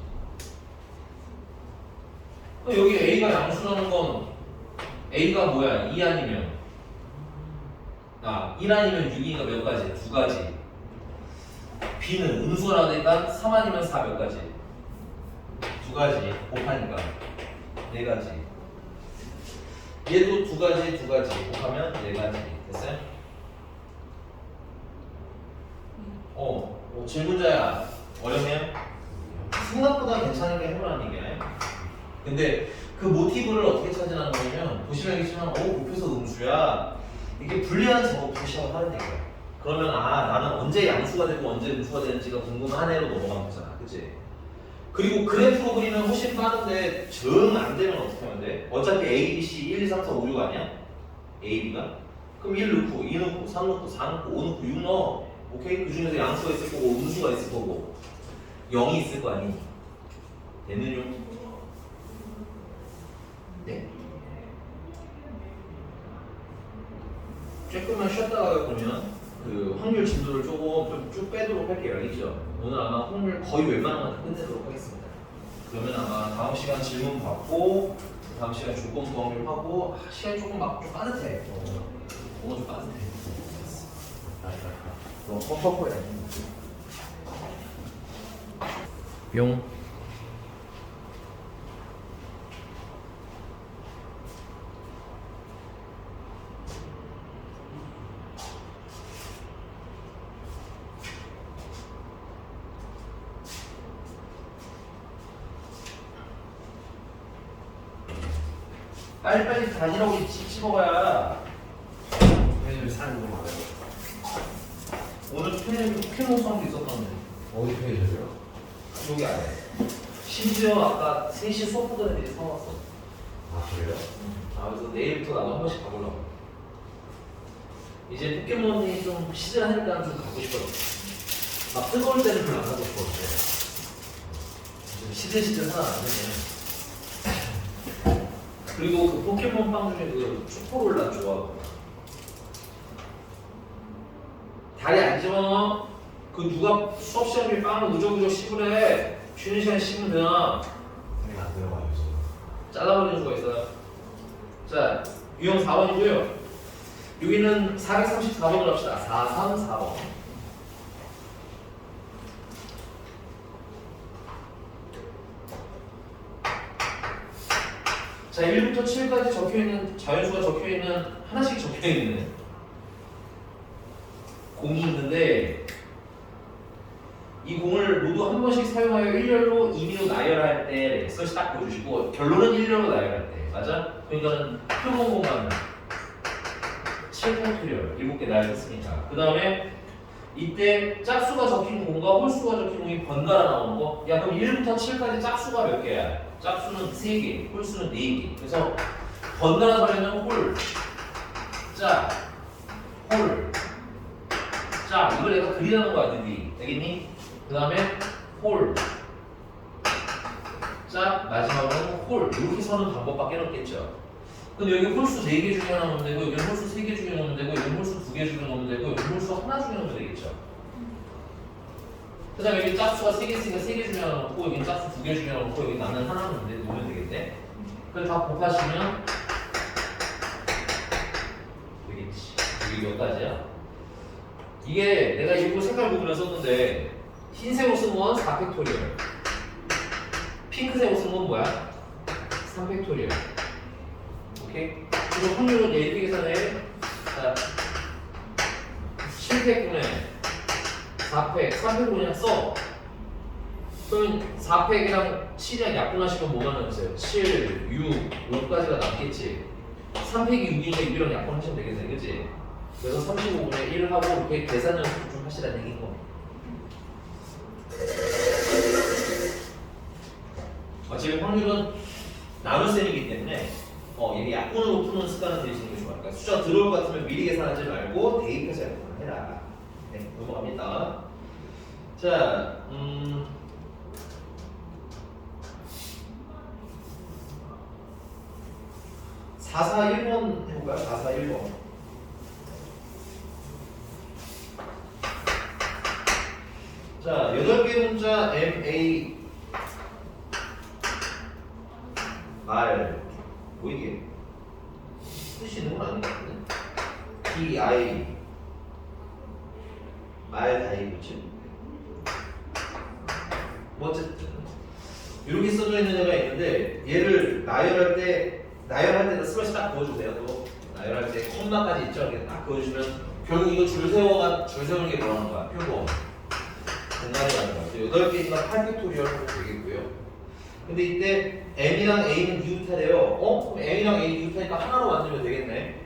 여기 a가 양수라는 건 a가 뭐야? 2 아니면 1 아니면 6이니까 몇 가지? 2가지. b는 음수가 나오니까 3 아니면 4 몇 가지? 2가지 곱하니까 4가지. 얘도 2가지 곱하면 4가지. 됐어요? 질문자야. 어렵네요? 생각보다 괜찮은 게 해보라는 얘기야. 근데 그 모티브를 어떻게 찾으라는 거냐면 보시면 알겠지만 곱해서 음수야. 이게 불리한 작업부터 시작을 하는 얘기야. 그러면 나는 언제 양수가 되고 언제 음수가 되는지가 궁금하네로 넘어가는 거잖아. 그치? 그리고 그래프로 그리면 훨씬 빠른데 정 안 되면 어떻게 하면 돼? 어차피 A, B, C 1, 2, 3, 4, 5, 6 아니야? A, B가? 그럼 1 넣고 2 넣고 3 넣고 4 넣고 5 넣고 6 넣어. 오케이? 그 중에서 양수가 있을 거고 음수가 있을 거고 0이 있을 거 아니? 되느냐? 네? 조금만 쉬었다가 그러면 그 확률 진도를 조금 좀 쭉 빼도록 할게요. 알겠죠? 오늘 아마 확률 거의 웬만한 건 다 끝내도록 하겠습니다. 그러면 아마 다음 시간 질문 받고 다음 시간 조건 구하기로 하고 시간이 조금 막 좀 빠듯해. 오늘 좀 빠듯해. 너무 퍽퍽해. 뿅. 빨리빨리 다니라고 찝찝어봐야 편의점에 사는 거 많아요. 오늘 피노 수업도 있었던데 어디 편의점이요? 여기 안에 심지어 아까 3시 수업 보던 애들이 사왔어. 그래요? 그래서 내일부터 나도 한 번씩 가보려고. 이제 포켓몬이 좀 시즌하니까 좀 가고 싶어요. 막 뜨거울 때는 별로 안 가고 싶었는데 좀 시즌 하나 안 되네. 그리고 그 포켓몬 빵 중에 그 초코롤라 좋아하고. 다리 안 집어넣어? 그 누가 수업 시간 중에 빵을 우적우적 씹으래. 쉬는 시간 씹으면 되나? 다리가 안 들어가요 지금. 잘라버리는 수가 있어요. 자, 유형 4번이고요. 여기는 434번을 합시다. 434번. 자, 1부터 7까지 적혀있는 자연수가 적혀있는 하나씩 적혀있는 공이 있는데 이 공을 모두 한 번씩 사용하여 일렬로 임의로 나열할 때 엑셀시 딱 보여주시고 결론은 일렬로 나열할 때 맞아? 그러니까는 표본 공간은 7팩토리얼 7개 나열했으니까 그 다음에 이때 짝수가 적힌 공과 홀수가 적힌 공이 번갈아 나오는 거. 야 그럼 1부터 7까지 짝수가 몇 개야? 짝수는 3개, 홀수는 4개. 그래서 번갈아 가려면 홀, 짝, 홀, 짝. 이걸 내가 그리라는 거야, 드디. 되겠니? 그 다음에 홀, 짝, 마지막으로는 홀. 이렇게 서는 방법밖에 없겠죠. 근데 여기 홀수 4개 중에 하나 넣으면 되고, 여기 홀수 3개 중에 넣으면 되고, 여기 홀수 2개 중에 넣으면 되고, 여기 홀수 하나 중에 넣으면 되겠죠. 그 다음에 여기 짝수가 3개 있으니까 3개 중에 하나 넣고, 여기 짝수 2개 중에 하나 넣고, 여기 남는 하나 넣으면 되겠네. 그래서 다 곱하시면 되겠지. 여기 몇 가지야? 이게 내가 일부 색깔 구분을 썼는데, 흰색으로 쓴 건 4팩토리얼. 핑크색으로 쓴 건 뭐야? 3팩토리얼. 오케이? 그리고 확률은 이렇게 계산해. 자, 7팩분의 4팩, 3팩으로 그냥 써. 그러면 4팩이랑 7이랑 약분하시면 뭐가 남으세요? 7, 6, 5까지가 남겠지. 3팩이 6이니까 6이랑 약분하시면 되겠네, 그치? 그래서 35분의 1을 하고 이렇게 계산 연습 좀 하시라는 얘기인 겁니다. 어차피 확률은 나눗셈이기 때문에 이게 약분으로 푸는 습관을 들이시는 게 좋아요. 그러니까 숫자 들어올 것 같으면 미리 계산하지 말고 대입해서 약분을 해라. 네, 넘어갑니다. 자, 441번 해볼까요? 441번. 자, 8개 문자 MA 뭐 이게 뜻이 있는 건 아닌 것 같은데 DI 다이브지 뭐 어쨌든 이렇게 써져 있는 애가 있는데 얘를 나열할 때도 스매시 딱 그어주세요. 또 나열할 때 콤마까지 있죠. 이렇게 딱 그어주시면 결국 이거 줄 세우는 게 뭐라는 거야? 표본 공간이라는 거야. 8개니까 8팩토리얼 하면 되겠고요. 근데 이때 M이랑 A는 이웃하래요. 그럼 M이랑 A 이웃하니까 하나로 만들면 되겠네.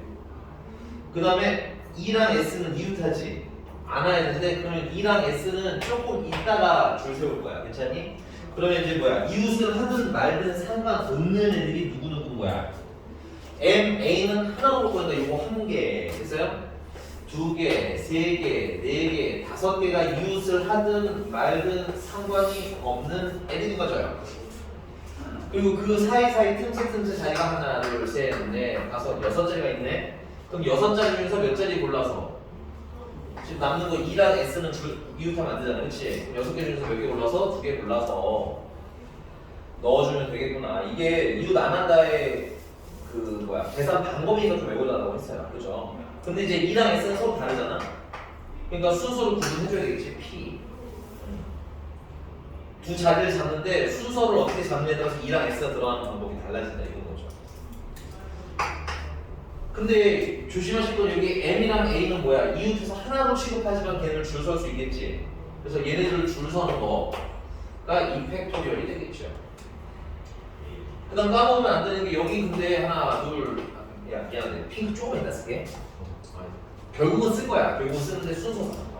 그 다음에 E랑 S는 이웃하지. 안 와야 되는데 그러면 E랑 S는 조금 있다가 줄 세울 거야. 괜찮니? 그러면 이제 뭐야? 이웃을 하든 말든 상관없는 애들이 누구누구인 거야? M, A는 하나로 볼 거니까 이거 한 개. 됐어요? 2개, 3개, 4개, 5개가 이웃을 하든 말든 상관이 없는 애들인 거죠. 그리고 그 사이사이 틈새 자리가 하나, 둘, 셋, 넷, 다섯, 6자리가 있네. 그럼 6자리 중에서 몇 자리 골라서 지금 남는 거 E랑 S는 이웃하면 안 되잖아, 그치? 6개 중에서 몇 개 골라서 2개 골라서 넣어주면 되겠구나. 이게 이웃 안 한다의 계산 방법이니까 좀 외워달라고 했어요, 그죠? 근데 이제 E랑 S는 서로 다르잖아. 그러니까 순서를 구분해줘야 되겠지, P. 두 자리를 잡는데 순서를 어떻게 잡느냐에 따라서 E랑 S가 들어가는 방법이 달라진다 이런 거죠. 근데 조심하실 건 여기 M이랑 A는 뭐야? 이웃에서 하나로 취급하지만 걔네를 줄 설 수 있겠지. 그래서 얘네들을 줄 서는 거가 이 팩토리얼이 되겠죠. 그 다음 까먹으면 안 되는 게 여기 근데 하나, 둘, 야 미안해 핑크 조금 이따 쓸게. 결국은 쓸 거야. 결국은 쓰는데 순서가.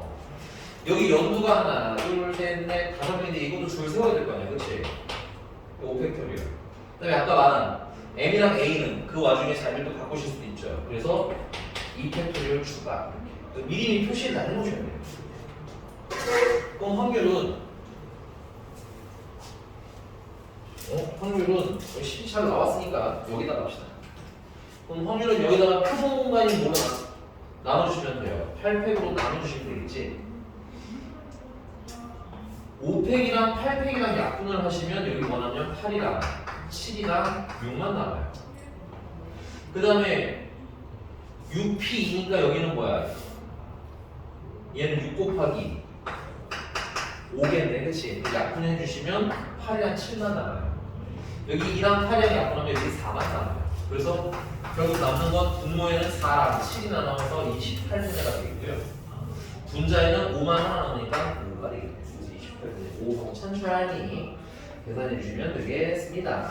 여기 연두가 하나, 둘, 셋, 넷, 5명인데 이것도 줄 세워야 될 거 아니야, 그치? 5팩토리얼. 그 다음에 아까 말한 M이랑 A는 그 와중에 자리를 또 바꾸실 수도 있죠. 그래서 2팩토리얼 추가. 미리 표시를 다 해놓으셔야 돼요. 그럼 확률은 확률은 잘 나왔으니까 여기다 갑시다. 그럼 확률은 여기다가 표본 공간이 뭐로 나눠주시면 돼요. 8팩으로 나눠주시면 되겠지. 5팩이랑 8팩이랑 약분을 하시면 여기 뭐냐면 8이랑 7이랑 6만 남아요. 그 다음에 6P이니까 여기는 뭐야? 얘는 6 곱하기 5겠네, 그치? 약분해 주시면 8이랑 7만 남아요. 여기 2랑 8이랑 약분하면 여기 4만 남아요. 그래서 결국 남는 건 분모에는 4랑 7이 남아서 28분해가 되겠고요. 분자에는 5만 하나 남으니까 5가 되겠네요. 28분의 5 천천히 계산해 주시면 되겠습니다.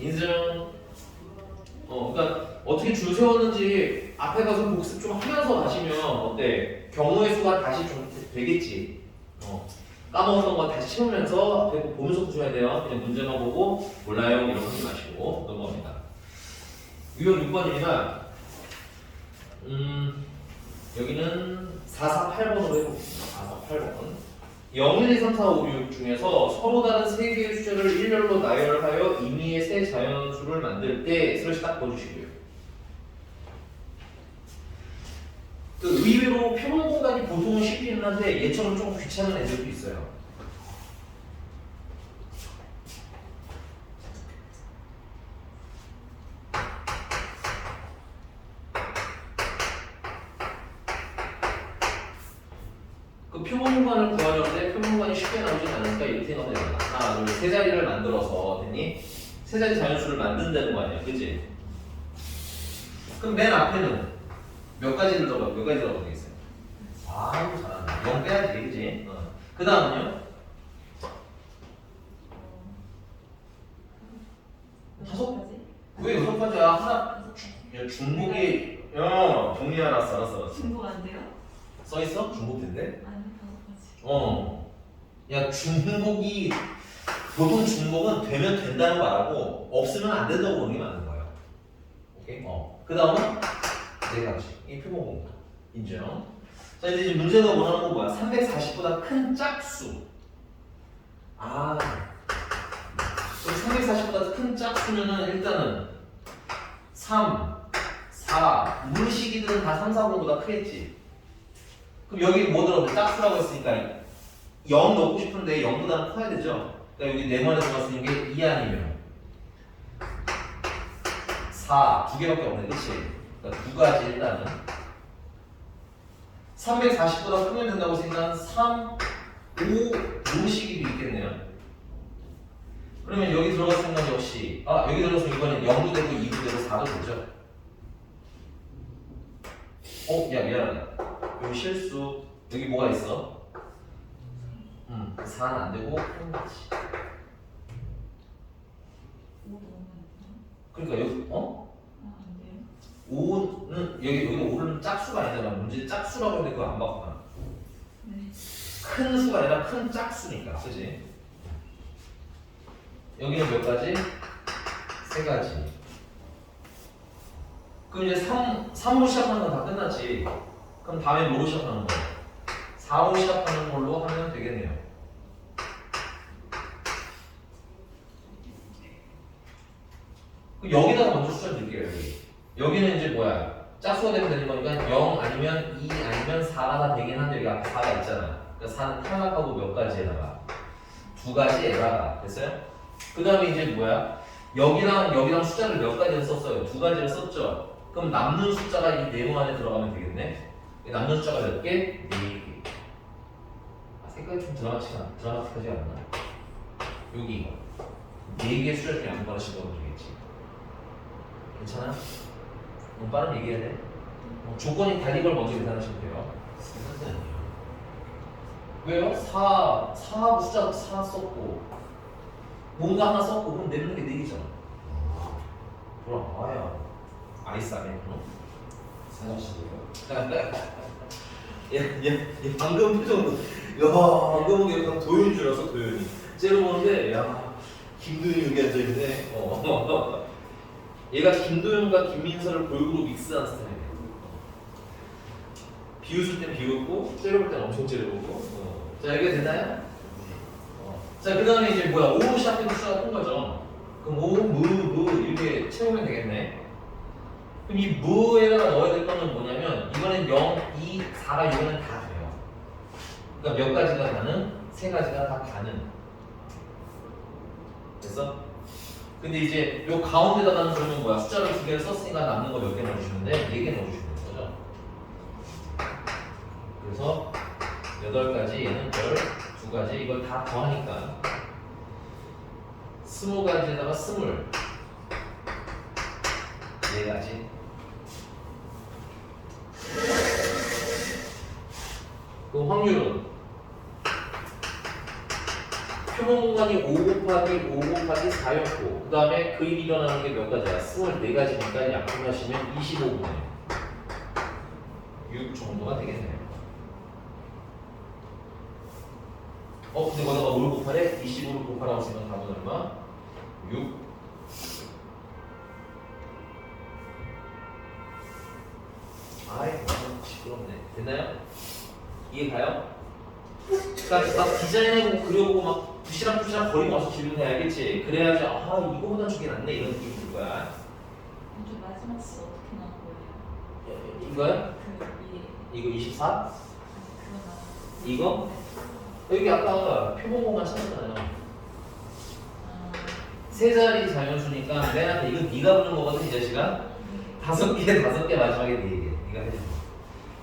인증. 그러니까 어떻게 줄 세웠는지 앞에 가서 복습 좀 하면서 가시면 어때? 경우의 수가 다시 좀 되겠지. 까먹었던 거 다시 채우면서 앞에 보면서 푸셔야 돼요. 그냥 문제만 보고 몰라요 이런 거 하지 마시고 넘어갑니다. 유형 6번입니다. 여기는 448번으로 해봅시다. 448번. 0, 1, 2, 3, 4, 5, 6 중에서 서로 다른 세 개의 숫자를 일렬로 나열하여 임의의 세 자연수를 만들 때 슬러시 딱 보여주시고요. 그 의외로 표본 공간이 보통은 쉽기는 한데 얘처럼 좀 귀찮은 애들도 있어요. 그 표본 공간을 구하려는데 표본 공간이 쉽게 나오지 않으니까 이렇게 생각하면 되잖아. 하나, 둘, 세 자리를 만들어서 됐니? 세 자리 자연수를 만든다는 거 아니야, 그치? 그럼 맨 앞에는 몇 가지를 몇 가지 들어가 되겠어요? 아이고 잘한다. 0 빼야지, 그치? 그 다음은요? 다섯? 왜 여섯 가지야? 하나 중복이 정리하라 알았어. 중복 안 돼요? 써 있어? 중복된대? 아니 5가지. 야 중복이 보통 중복은 되면 된다는 거 알고 없으면 안 된다고 보는 게 맞는 거예요. 오케이? 그 다음은 네 가지. 이 표본 공간 인정. 자 이제 문제가 원하는 건 뭐야? 340보다 큰 짝수. 그럼 340보다 큰 짝수면은 일단은 3, 4 물식이들은 다 3, 4, 5보다 크겠지. 그럼 여기 뭐 들어가면 짝수라고 했으니까 0 넣고 싶은데 0보다는 커야 되죠. 그러니까 여기 네모에 들어갔으는 게 2 아니면 4 두 개밖에 없네, 그치? 그러니까 두 가지 일단은 340보다 크면 된다고 생각하면 3, 5 물식이도 있겠네요. 그러면 여기 들어갔으면 건 역시 여기 들어갔으면 이번엔 0도 되고 2도 되고 4도 되죠. 야 미안하다. 여기 실수. 여기 뭐가 있어? 4는 안 되고 1이지. 5 넣으면 안 돼요? 그러니까 여기 안 돼요? 5는 여기는 5는 짝수가 아니잖아. 문제 짝수라고 했는데 그거 안 바꾸나. 네. 큰 수가 아니라 큰 짝수니까, 그지? 여기는 몇 가지? 세 가지. 그럼 이제 3로 시작하는 건 다 끝났지. 그럼 다음에 뭐로 시작하는 거야? 4로 시작하는 걸로 하면 되겠네요. 여기다가 먼저 숫자 넣을게요. 여기는 이제 뭐야? 짝수가 되면 되는 거니까 0 아니면 2 아니면 4가 다 되긴 한데 여기 앞에 4가 있잖아. 그러니까 4는 탈락하고 몇 가지에다가 두 가지에다가 됐어요? 그 다음에 이제 뭐야? 여기랑 숫자를 몇 가지를 썼어요? 두 가지를 썼죠? 그럼 남는 숫자가 이 네모 안에 들어가면 되겠네? 남는 숫자가 몇 개? 4개. 색깔이 좀 드라마틱하지 않나? 여기 4개의 숫자 중에 아무 거나 집어넣으면 되겠지. 괜찮아? 너무 빠르게 얘기해야 돼? 조건이 달린 걸 먼저 계산하시면 돼요. 세 가지 아니에요? 왜요? 4하고 숫자 4 썼고 뭔가 하나 썼고 그럼 내는 게 4개잖아. 돌아와야 아이스 아메리카노? 사실이요? 얘 방금 표정도 방금 게 약간 도윤 줄 알았어. 도윤이 째려보는데 김도윤이 여기 앉아있네. 얘가 김도윤과 김민서를 골고루 믹스한 스타일이에요. 비웃을 땐 비웃고 째려볼 땐 엄청 째려보고. 자 여기가 됐나요? 자 그 다음에 이제 뭐야 5로 시작된 숫자가 큰 거죠. 그럼 5, 이렇게 채우면 되겠네. 그럼 이 무에다가 넣어야 될 거는 뭐냐면 이번엔 0, 2, 4가 이번엔 다 돼요. 그러니까 몇 가지가 가는? 세 가지가 다 가는. 됐어? 근데 이제 요 가운데다가는 그러면 뭐야? 숫자를 두 개를 썼으니까 남는 거 몇 개 넣어주시면 돼? 4개 넣어주시면 되는 거죠. 그래서 8가지, 얘는 12가지 이걸 다 더하니까 20가지에다가 20 4가지. 그 확률은 표본 공간이 5 곱하기 5 곱하기 4였고 그 다음에 그 일이 일어나는 게 몇 가지야? 24가지니까 약분하시면 25분의 6 정도가 되겠네요. 근데 거기다가 뭘 곱하래? 25를 곱하라고 했으면 답은 얼마? 6. 아이, 시끄럽네. 됐나요? 이해 가요? 그러니까 막 디자인해보고 그려보고 막 부시락부시락 거리고 와서 질문해야겠지. 그래야지 이거보다 저게 낫네 이런 느낌이 들 거야. 좀 마지막 수 어떻게 나온 거예요? 이거야? 그 이거 24? 아니 그거 나. 이거? 여기 아까 표본공간 찾았잖아요. 세 자리 자연수니까 맨 앞에 이거 네가 부른 거거든 이 자식아. 5개 마지막에 4개. 네가 해줘.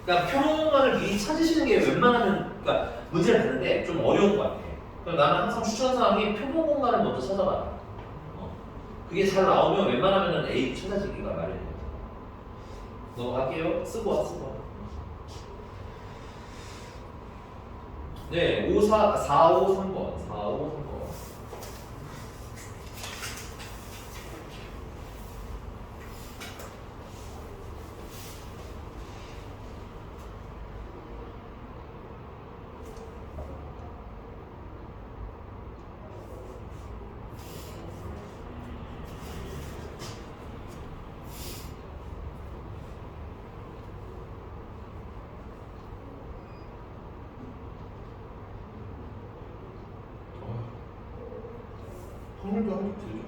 그러니까 표본공간을 미리 찾으시는 게 웬만하면 그러니까 문제를 봤는데 좀 어려운 것 같아. 그럼 나는 항상 추천사항이 표본공간을 먼저 찾아봐라. 그게 잘 나오면 웬만하면 A 찾아지기가 마련이거든. 넘어갈게요. 쓰고 와. 네, 4, 5, 3번. 4, 5, 3번. 확률도 한개 들죠.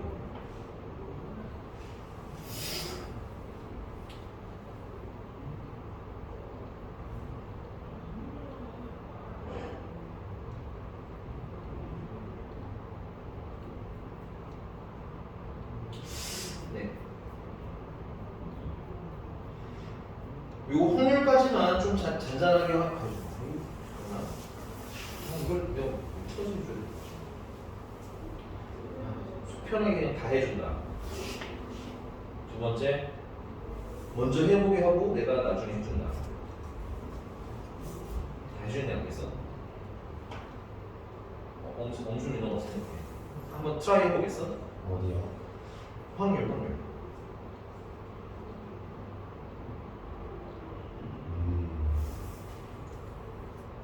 네. 요 확률까지만 좀 잔잔하게 하고 이걸 내가 쳐서 편하게 그냥 다 해준다. 두 번째, 먼저 해보게 하고 내가 나중에 해준다. 다 해주는 데 있어. 엄준이 너 어떻게 생각해? 한번 트라이 해보겠어? 어디야? 확률.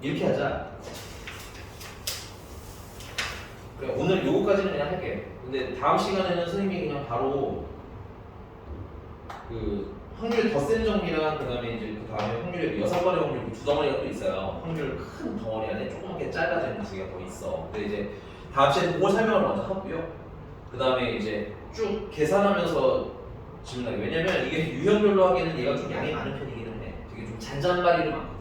이렇게 하자. 그래, 오늘 요거까지는 그냥 할게. 근데 다음 시간에는 선생님이 그냥 바로 그 확률 더 센 정리랑 그다음에 이제 그 다음에 확률 6번의 확률 두 덩어리가 또 있어요. 확률 큰 덩어리 안에 조그맣게 짧아지는 두 개가 더 있어. 근데 이제 다음 시간에 그거 설명을 먼저 하고요. 그 다음에 이제 쭉 계산하면서 질문하기. 왜냐면 이게 유형별로 하기에는 얘가 좀 양이 많은 편이기는 해. 되게 좀 잔잔바리로 많거든.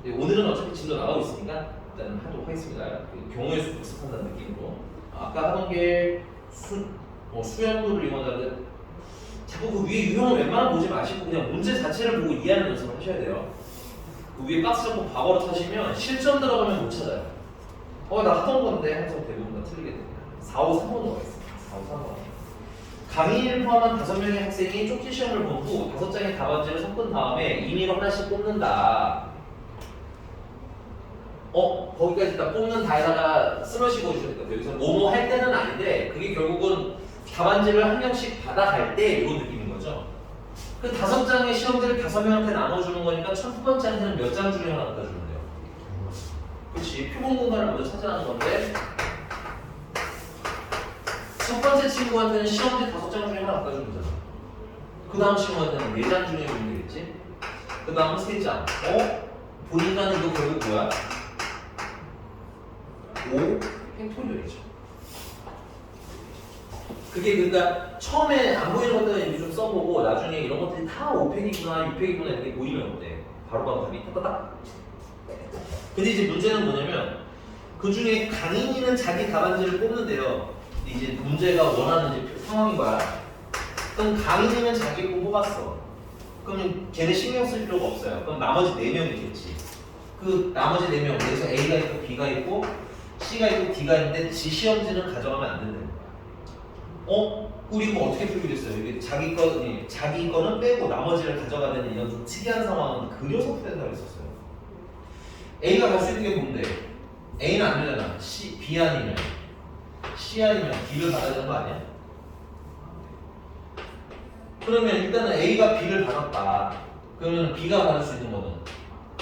근데 오늘은 어차피 진도 나가고 있으니까 일단 하도록 하겠습니다. 그 경우의 수 복습한다는 느낌으로. 아까 하던 게 수열도를 이용한다는데 자꾸 그 위에 유형을 웬만하면 보지 마시고 그냥 문제 자체를 보고 이해하는 연습을 하셔야 돼요. 그 위에 박스 잡고 과거로 타시면 실전 들어가면 못 찾아요. 나 하던 건데 항상 대부분 다 틀리게 됩니다. 4, 5, 3번으로 가겠습니다. 4, 5, 3번. 강의를 포함한 5명의 학생이 쪽지 시험을 본 후 5장의 답안지를 섞은 다음에 임의로 하나씩 뽑는다. 거기까지 딱 뽑는 다에다가 슬러시 보여주셔야 돼요. 여기서 뭐뭐 할 때는 아닌데 그게 결국은 답안지를 한 명씩 받아갈 때 이런 느낌인 거죠. 그 5장의 시험지를 5명한테 나눠주는 거니까 첫 번째한테는 몇 장 중에 하나 갖다 주면 돼요. 그렇지. 표본 공간을 먼저 차지하는 건데 첫 번째 친구한테는 시험지 5장 중에 하나 갖다 주면 되잖아. 그 다음 친구한테는 4장 중에 주면 되겠지. 그 다음은 3장. 보니까는 이거 결국 뭐야? 5 팩토리얼이죠. 그게 그러니까 처음에 안 보이는 것들은 이제 좀 써보고 나중에 이런 것들이 다 5팩이구나 6팩이구나 이렇게 보이면 어때? 바로 답이 딱딱. 근데 이제 문제는 뭐냐면 그 중에 강인이는 자기 답안지를 뽑는데요. 이제 문제가 원하는 이제 상황인 거야. 그럼 강인이는 자기 거 뽑았어. 그러면 걔네 신경 쓸 필요가 없어요. 그럼 나머지 4명이겠지. 그 나머지 4명, 여기서 A가 있고 B가 있고 C가 있고 D가 있는데 지 시험지는 가져가면 안 된다는 거야. 우리 이거 어떻게 풀겠어요? 이게 자기 거는 빼고 나머지를 가져가는 이런 좀 특이한 상황은 그려서 풀린다고 했었어요. A가 갈 수 있는 게 뭔데? A는 안 되잖아. B 아니면 C 아니면 D를 받아야 되는 거 아니야? 그러면 일단은 A가 B를 받았다. 그러면 B가 받을 수 있는 거는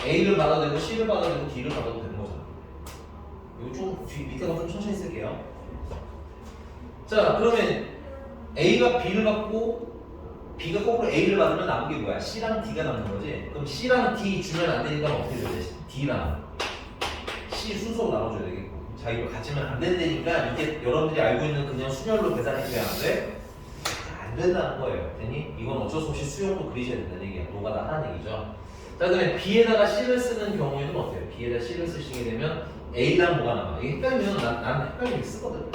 A를 받아도 되고 C를 받아도 되고 D를 받아도 되는 거잖아. 이거 좀 밑에 거 좀 천천히 쓸게요. 자, 그러면 A가 B를 받고 B가 거꾸로 A를 받으면 남은 게 뭐야? C랑 D가 남는 거지? 그럼 C랑 D 주면 안 되니까 어떻게 돼야 돼? D랑 C 순서로 나눠줘야 되겠고. 자, 이거 같이면 안 된다니까 이게 여러분들이 알고 있는 그냥 순열로 계산해줘야 안 돼? 안 된다는 거예요. 되니? 이건 어쩔 수 없이 수용도 그리셔야 된다는 얘기야. 노가다 하는 얘기죠. 자, 그러면 B에다가 C를 쓰는 경우에는 어때요? B에다 C를 쓰시게 되면 A랑 뭐가 남아? 이게 헷갈리면 난 헷갈리게 쓰거든.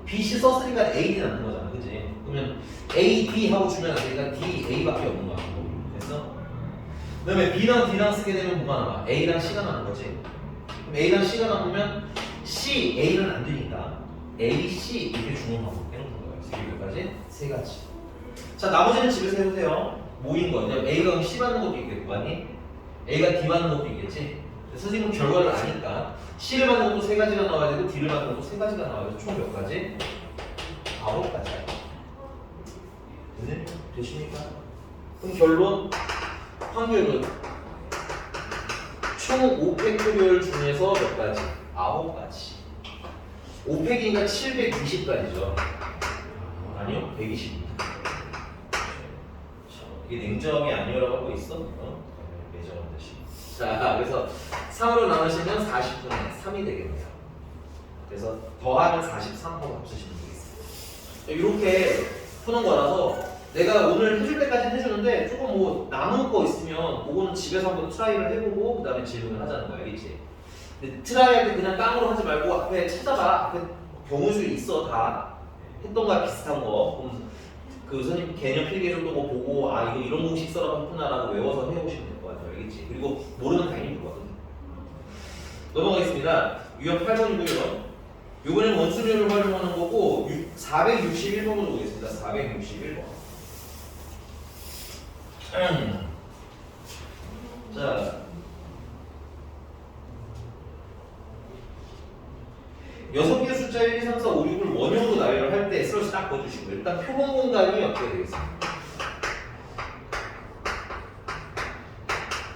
B, C 썼으니까 A, D 남는 거잖아. 그치? 그러면 A, D 하고 주면 안 되니까 D, A밖에 없는 거야. 됐어? 그 다음에 B랑 D랑 쓰게 되면 뭐가 남아? A랑 C가 남는 거지. 그럼 A랑 C가 남으면 C, A는 안 되니까 A, C 이렇게 주는 방법 해놓는 거예요. 여기까지 세 가지. 자, 나머지는 집에서 해보세요. 모인 거. A가 그럼 C 받는 것도 있겠고, 아니? A가 D 받는 것도 있겠지? 선생님은 결과를 아니까 C를 받는 것도 세 가지가 나와야 되고 D를 받는 것도 세 가지가 나와야 되고 총 몇 가지? 9가지. 네? 되십니까? 그럼 결론 확률은 총 5팩토리얼 중에서 몇 가지? 9가지. 5팩이니까 720가지죠. 아니요, 120입니다. 이게 냉정이 아니오라고 하고 있어? 매정한 듯이. 자, 그래서 3으로 나누시면 40분의 3이 되겠네요. 그래서 더하면 43하고 합치시면 되겠습니다. 이렇게 푸는 거라서 내가 오늘 해줄 때까지는 해주는데 조금 뭐 남은 거 있으면 그거는 집에서 한번 트라이를 해보고 그 다음에 질문을 하자는 거야, 알겠지? 근데 트라이 할 때 그냥 깡으로 하지 말고 앞에 찾아봐. 앞에 경우수 있어, 다. 했던 거야, 비슷한 거. 그럼 그 선생님 개념 필기 정도 거 보고 이거 이런 공식 써라고 했구나라고 외워서 해오시면 될 것 같아요, 알겠지? 그리고 모르면 당연히 물거든. 넘어가겠습니다. 유형 8번이고요. 이번엔 원수료를 활용하는 거고 461번으로 보겠습니다. 461번. 자, 6개의 숫자 1, 2, 3, 4, 5, 6을 원형으로 나열을 할 때 슬러시 딱 꺼주시고 일단 표본 공간이 어떻게 되겠습니까?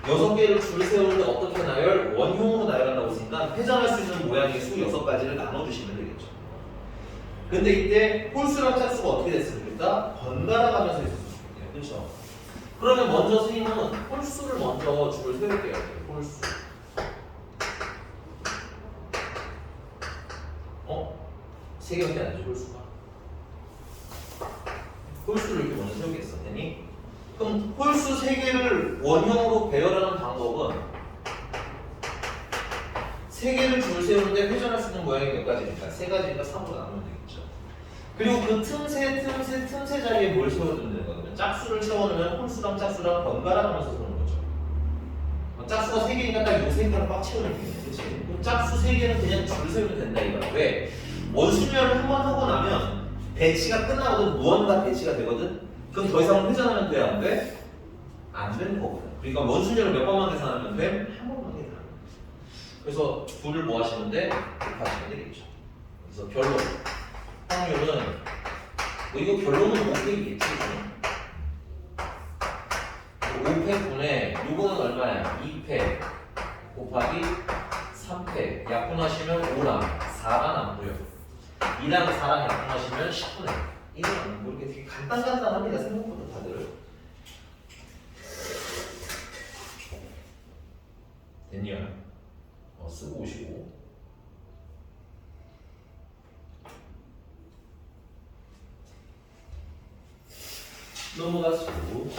6개를 줄 세우는데 어떻게 나열? 원형으로 나열한다고 했으니까 회전할 수 있는 모양의 수 6가지를 나눠주시면 되겠죠. 근데 이때 홀수랑 짝수가 어떻게 됐습니까? 번갈아 가면서 있었습니다. 그렇죠? 그러면 먼저 선생님은 홀수를 먼저 줄을 세울게요. 홀수. 세 개밖에 안 되죠, 홀수가. 홀수를 이렇게 먼저 세우겠어. 되니? 그럼 홀수 3개를 원형으로 배열하는 방법은 3개를 줄 세우는데 회전할 수 있는 모양이 몇 가지입니까? 3가지니까 3으로 나누면 되겠죠. 그리고 그 틈새 자리에 뭘 세워주면 되는 거냐면 짝수를 세워놓으면 홀수랑 짝수랑 번갈아가면서 세우는 거죠. 짝수가 3개니까 딱 요 3개랑 꽉 채우면 되겠네. 그치? 그럼 짝수 3개는 그냥 줄 세우면 된다 이거야. 왜? 원수면을 한번 하고 나면 배치가 끝나거든. 무언가 배치가 되거든. 그럼 더 이상 회전하면 돼? 안 돼? 안 되는 거거든. 그러니까 원수면을 몇 번만 계산하면 돼? 한 번만 계산. 그래서 둘을 뭐 하시면 돼? 곱하시면 되겠죠. 그래서 결론 확률은 이거 결론은 5팩이겠지. 5팩분의 요거는 얼마야? 2팩 곱하기 3팩 약분하시면 5랑 4가 남고요. 2랑 4랑 약분하시면 10분의 1이 남고 이렇게 되게 간단합니다. 생각보다 다들. 됐냐? 쓰고 오시고. 넘어가시고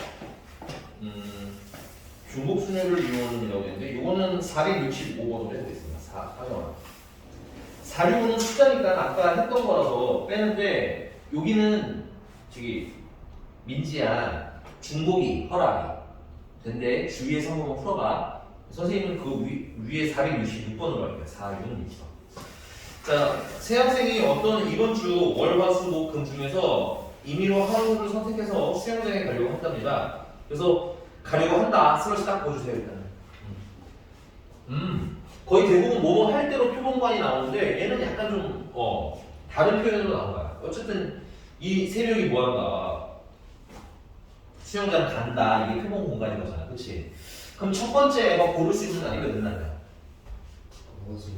중복순열을 이용하는이라고 했는데 이거는 465번으로 해보겠습니다. 465는 숫자니까 아까 했던 거라서 빼는데 여기는 저기 민지야 중복이 허락이 근데 주위에서 한 번만 풀어봐. 선생님은 그 위에 466번으로 할게요. 466번. 자, 새 학생이 어떤 이번 주 월, 화, 수, 목, 금 중에서 임의로 하루를 선택해서 수영장에 가려고 한답니다. 그래서 가려고 한다. 슬러시 딱 보여주세요 일단은. 거의 대부분 뭐뭐 할 때로 표본관이 나오는데 얘는 약간 좀 다른 표현으로 나온 거야. 어쨌든 이 세 명이 뭐 한다. 수영장 간다. 이게 표본 공간인 거잖아. 그치? 그럼 첫 번째 뭐 고를 수 있는 거 아니까 는난다. 무엇을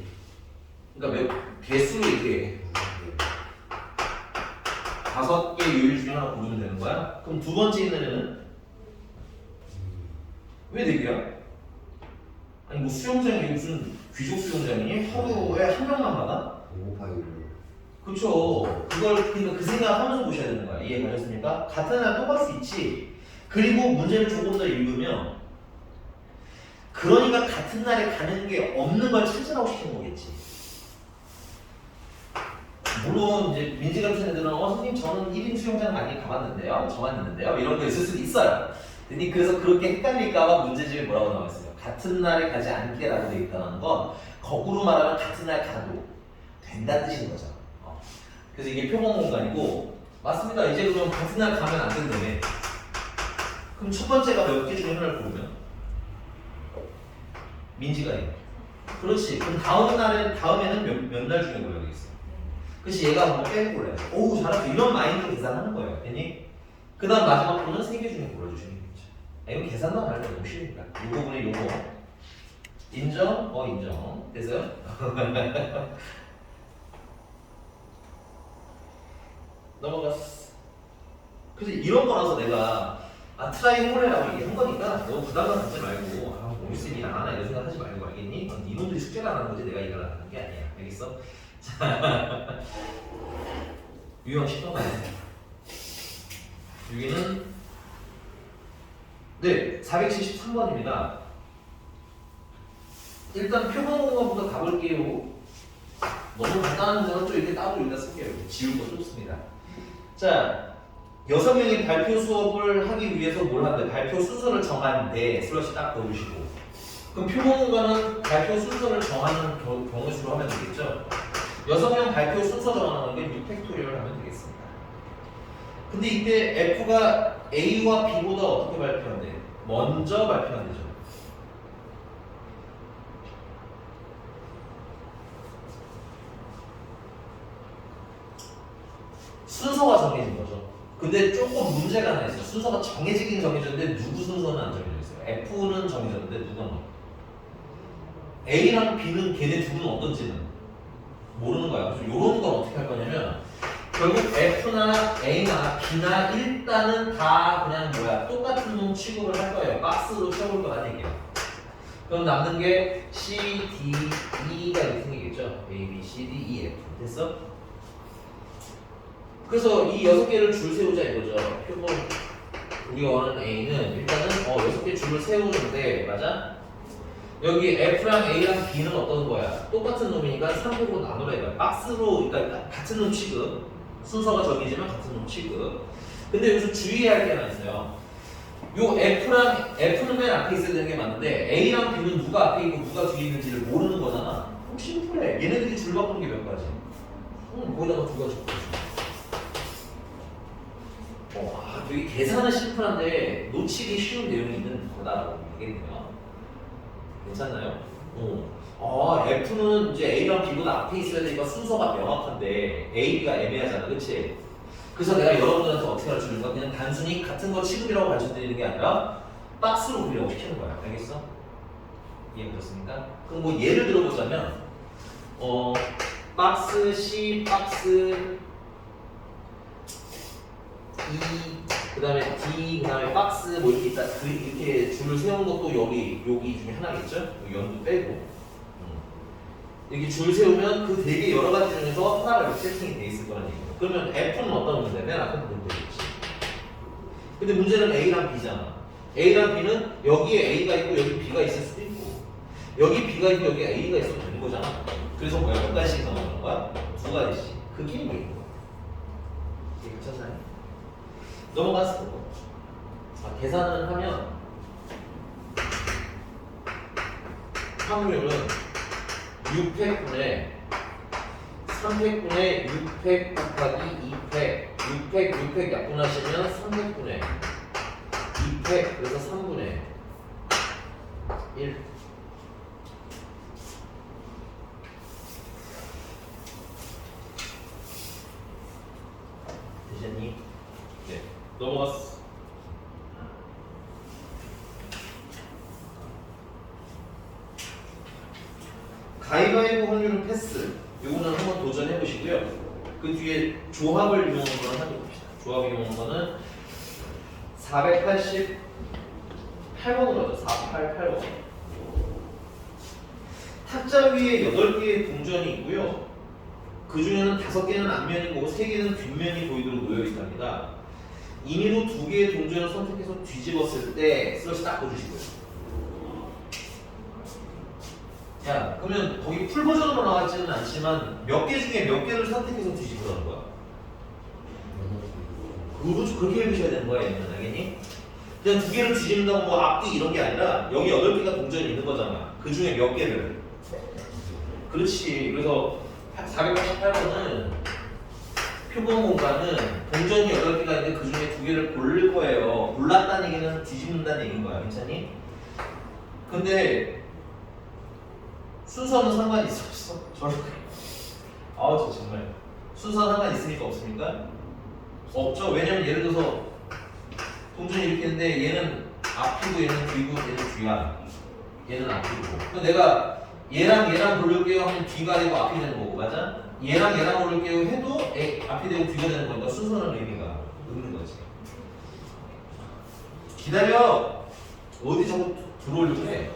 그러니까 몇 개수로 이렇게 5개 요일 중에 하나 고르면 되는 거야? 그럼 두 번째 있는 애는 왜 4개야? 아니 뭐 수영장이 무슨 귀족 수영장이니? 하루에 한 명만 가나? 5 곱하기 6 그쵸. 그러니까 그 생각하면서 보셔야 되는 거야. 이해가셨습니까? 같은 날 또 갈 수 있지. 그리고 문제를 조금 더 읽으면 그러니까 같은 날에 가는 게 없는 걸 찾으라고 시키는 거겠지. 물론 이제 민지 같은 애들은 선생님 저는 1인 수영장 많이 가봤는데요. 저만 있는데요. 이런 거 있을 수도 있어요. 근데 그래서 그렇게 헷갈릴까봐 문제집에 뭐라고 나와있어요? 같은 날에 가지 않게라고 되어 있다는 건 거꾸로 말하면 같은 날 가도 된다는 뜻인 거죠. 그래서 이게 표본 공간이고 맞습니다. 이제 그럼 같은 날 가면 안 된다네. 그럼 첫 번째가 몇 개 중에 하나를 고르면 민지가 해. 그렇지. 그럼 다음에는 몇 날 중에 골라야 되겠어. 그치 얘가 뭐 빼고 골라야지. 오우 잘했어. 이런 마인드로 계산하는 거예요. 괜히 그 다음 마지막 거는 3개 중에 골라주시는 거죠. 이건 계산만 하면 너무 쉬우니까 이 부분에 요거 인정? 인정. 됐어요? 넘어갔어. 그래서 이런 거라서 내가 트라이 홀레라고 얘기한 거니까 너무 부담감 갖지 말고 쌤이 안 하나 이런 생각 하지 말고 알겠니? 이놈들이 숙제를 안 하는 거지 내가 이걸 안 하는 게 아니야. 알겠어? 자, 유형 10번 가요. 여기는 네 473번입니다. 일단 표본 공간부터 가볼게요. 너무 간단한 문제는 또 이렇게 따로 여기다 쓸게요. 지울 거 좁습니다. 자, 6명이 발표 수업을 하기 위해서 뭘 하는데 발표 순서를 정하는데 슬러시 딱 보여주시고 그럼 표본 공간은 발표 순서를 정하는 경우 수로 하면 되겠죠? 6명 발표 순서 정하는 게 6팩토리얼 하면 되겠습니다. 근데 이때 F가 A와 B보다 어떻게 발표한대? 먼저 발표한대죠. 순서가 정해진 거죠. 근데 조금 문제가 하나 있어요. 순서가 정해지긴 정해졌는데 누구 순서는 안 정해져 있어요. F는 정해졌는데 누가 A랑 B는 걔네 둘은 어떤지는 모르는 거야. 그래서 이런 건 어떻게 할 거냐면 결국 F나 A나 B나 일단은 다 그냥 똑같은 놈 취급을 할 거예요. 박스로 채워볼 거란 얘기야. 그럼 남는 게 C, D, E가 이렇게 생기겠죠. A, B, C, D, E, F. 됐어? 그래서 이 6개를 줄 세우자 이거죠. 표본 우리가 원하는 A는 일단은 6개 줄을 세우는데 맞아? 여기 F랑 A랑 B는 어떤 거야? 똑같은 놈이니까 3으로 나누라 이거야. 박스로 그러니까 같은 놈 취급 순서가 정해지면 같은 놈 취급. 근데 여기서 주의해야 할 게 하나 있어요. 요 F는 맨 앞에 있어야 되는 게 맞는데 A랑 B는 누가 앞에 있고 누가 뒤에 있는지를 모르는 거잖아. 그럼 심플해. 얘네들이 줄 바꾸는 게 몇 가지? 거기다가 2가지 되게 계산은 심플한데 놓치기 쉬운 내용이 있는 거다라고 보겠네요. 괜찮나요? F는 이제 A랑 B보다 앞에 있어야 되니까 순서가 명확한데 A, B가 애매하잖아, 그치? 그래서 내가 여러분들한테 어떻게 가르쳐주는 그냥 단순히 같은 거 취급이라고 가르쳐드리는 게 아니라 박스로 그리라고 시키는 거야. 알겠어? 이해되셨습니까? 그럼 뭐 예를 들어보자면 박스 C, 박스 E, 그 다음에 D, 그 다음에 박스 뭐 이렇게 있다. 이렇게 줄을 세운 것도 여기 중에 하나겠죠? 여기 연두 빼고 이렇게 줄 세우면 그 되게 여러 가지 중에서 하나가 이렇게 세팅이 돼 있을 거라는 얘기예요. 그러면 F는 어떤 문제? 맨 앞에 보면 되겠지. 근데 문제는 A랑 B잖아. A랑 B는 여기에 A가 있고 여기 B가 있을 수도 있고 여기 B가 있고 여기 A가 있어도 되는 거잖아. 그래서 몇 가지씩 넘어가는 거야? 2가지씩. 그게 얘기인 거야. 이게 그쳤나요? 넘어갔어. 계산을 하면 확률은 600분의 300분의 600 곱하기 200 600 약분하시면 300분의 200 그래서 3분의 1 되셨니? 네 넘어갔어. 가위바위보 확률은 패스. 요거는 한번 도전해 보시고요. 그 뒤에 조합을 이용한 거는 한번 봅시다. 조합 이용한 거는 488번으로 하죠. 488번. 탁자 위에 8개의 동전이 있고요. 그 중에는 5개는 앞면이고 3개는 뒷면이 보이도록 놓여 있답니다. 임의로 2개의 동전을 선택해서 뒤집었을 때 슬러시 딱 보여주시고요. 야, 그러면 거기 풀 버전으로 나왔지는 않지만 몇 개 중에 몇 개를 선택해서 뒤집으라는 거야. 그렇게 읽으셔야 되는 거야, 얘는 알겠니? 그냥 2개를 뒤집는다고 뭐 앞뒤 이런 게 아니라 여기 8개가 동전이 있는 거잖아. 그 중에 몇 개를. 그렇지. 그래서 488번은 표본 공간은 동전이 8개가 있는데 그 중에 2개를 고를 거예요. 골랐다는 얘기는 뒤집는다는 얘기인 거야. 괜찮니? 근데 순서는 상관이 있어 없어? 저렇게 아우 저 정말 순서는 상관이 있으니까 없습니까? 없죠. 왜냐면 예를 들어서 동전이 이렇게 있는데 얘는 앞이고 얘는 뒤고 얘는 뒤야. 얘는 앞이고. 그럼 내가 얘랑 고를게요 하면 뒤가 되고 앞이 되는 거고 맞아? 얘랑 고를게요 해도 앞이 되고 뒤가 되는 거니까 순서는 의미가 없는 거지. 기다려. 어디 자꾸 들어오려고 해.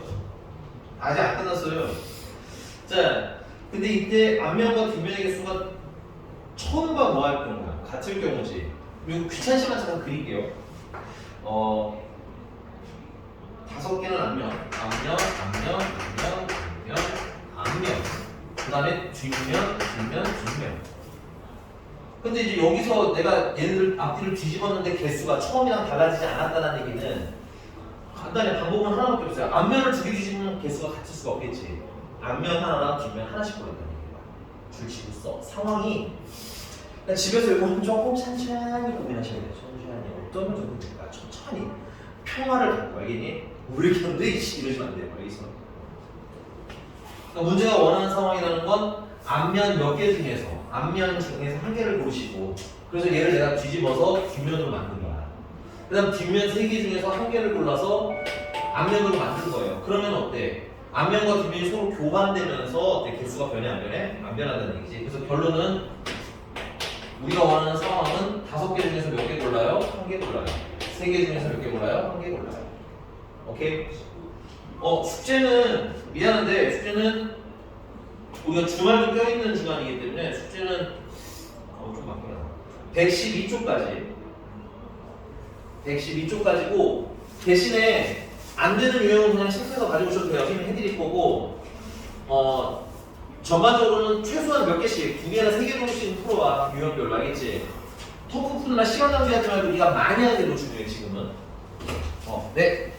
아직 안 끝났어요. 자, 근데 이때 앞면과 뒷면의 개수가 처음과 뭐 할 경우야? 같을 경우지. 이거 귀찮지만 잠깐 그릴게요. 5개는 앞면. 그 다음에 뒷면. 근데 이제 여기서 내가 얘네들 앞뒤를 뒤집었는데 개수가 처음이랑 달라지지 않았다는 얘기는 간단히 방법은 하나밖에 없어요. 앞면을 2개 뒤집으면 개수가 같을 수가 없겠지. 앞면 하나랑 뒷면 하나씩 고른다는 얘기야. 줄치고 써. 상황이 그러니까 집에서 이거 조금 천천히 고민하셔야 돼요. 천천히. 어쩌면 좋습니까? 천천히. 평화를 갖고 알겠니? 우리 견데 이러시면 안 돼요. 알겠어? 그러니까 문제가 원하는 상황이라는 건 앞면 몇 개 중에서 앞면 중에서 한 개를 고르시고 그래서 얘를 내가 뒤집어서 뒷면으로 만든 거야. 그 다음 뒷면 3개 중에서 한 개를 골라서 앞면으로 만든 거예요. 그러면 어때? 앞면과 뒷면이 서로 교반되면서 개수가 변해 안 변해? 안 변한다는 얘기지. 그래서 결론은 우리가 원하는 상황은 5개 중에서 몇 개 골라요? 1개 골라요. 3개 중에서 몇 개 골라요? 1개 골라요. 오케이? 숙제는 미안한데 숙제는 우리가 주말도 껴있는 주간이기 때문에 숙제는 좀 바뀌어요. 112쪽까지고 대신에 안 되는 유형은 그냥 체크해서 가지고 오셔도 돼요. 선생님이 해드릴 거고 전반적으로는 최소한 몇 개씩 2개나 3개 정도씩 풀어와. 유형별로 알겠지? 토프 푸느라 시간 낭비하지 말고 네가 많이 하는 게 더 중요해 지금은. 네.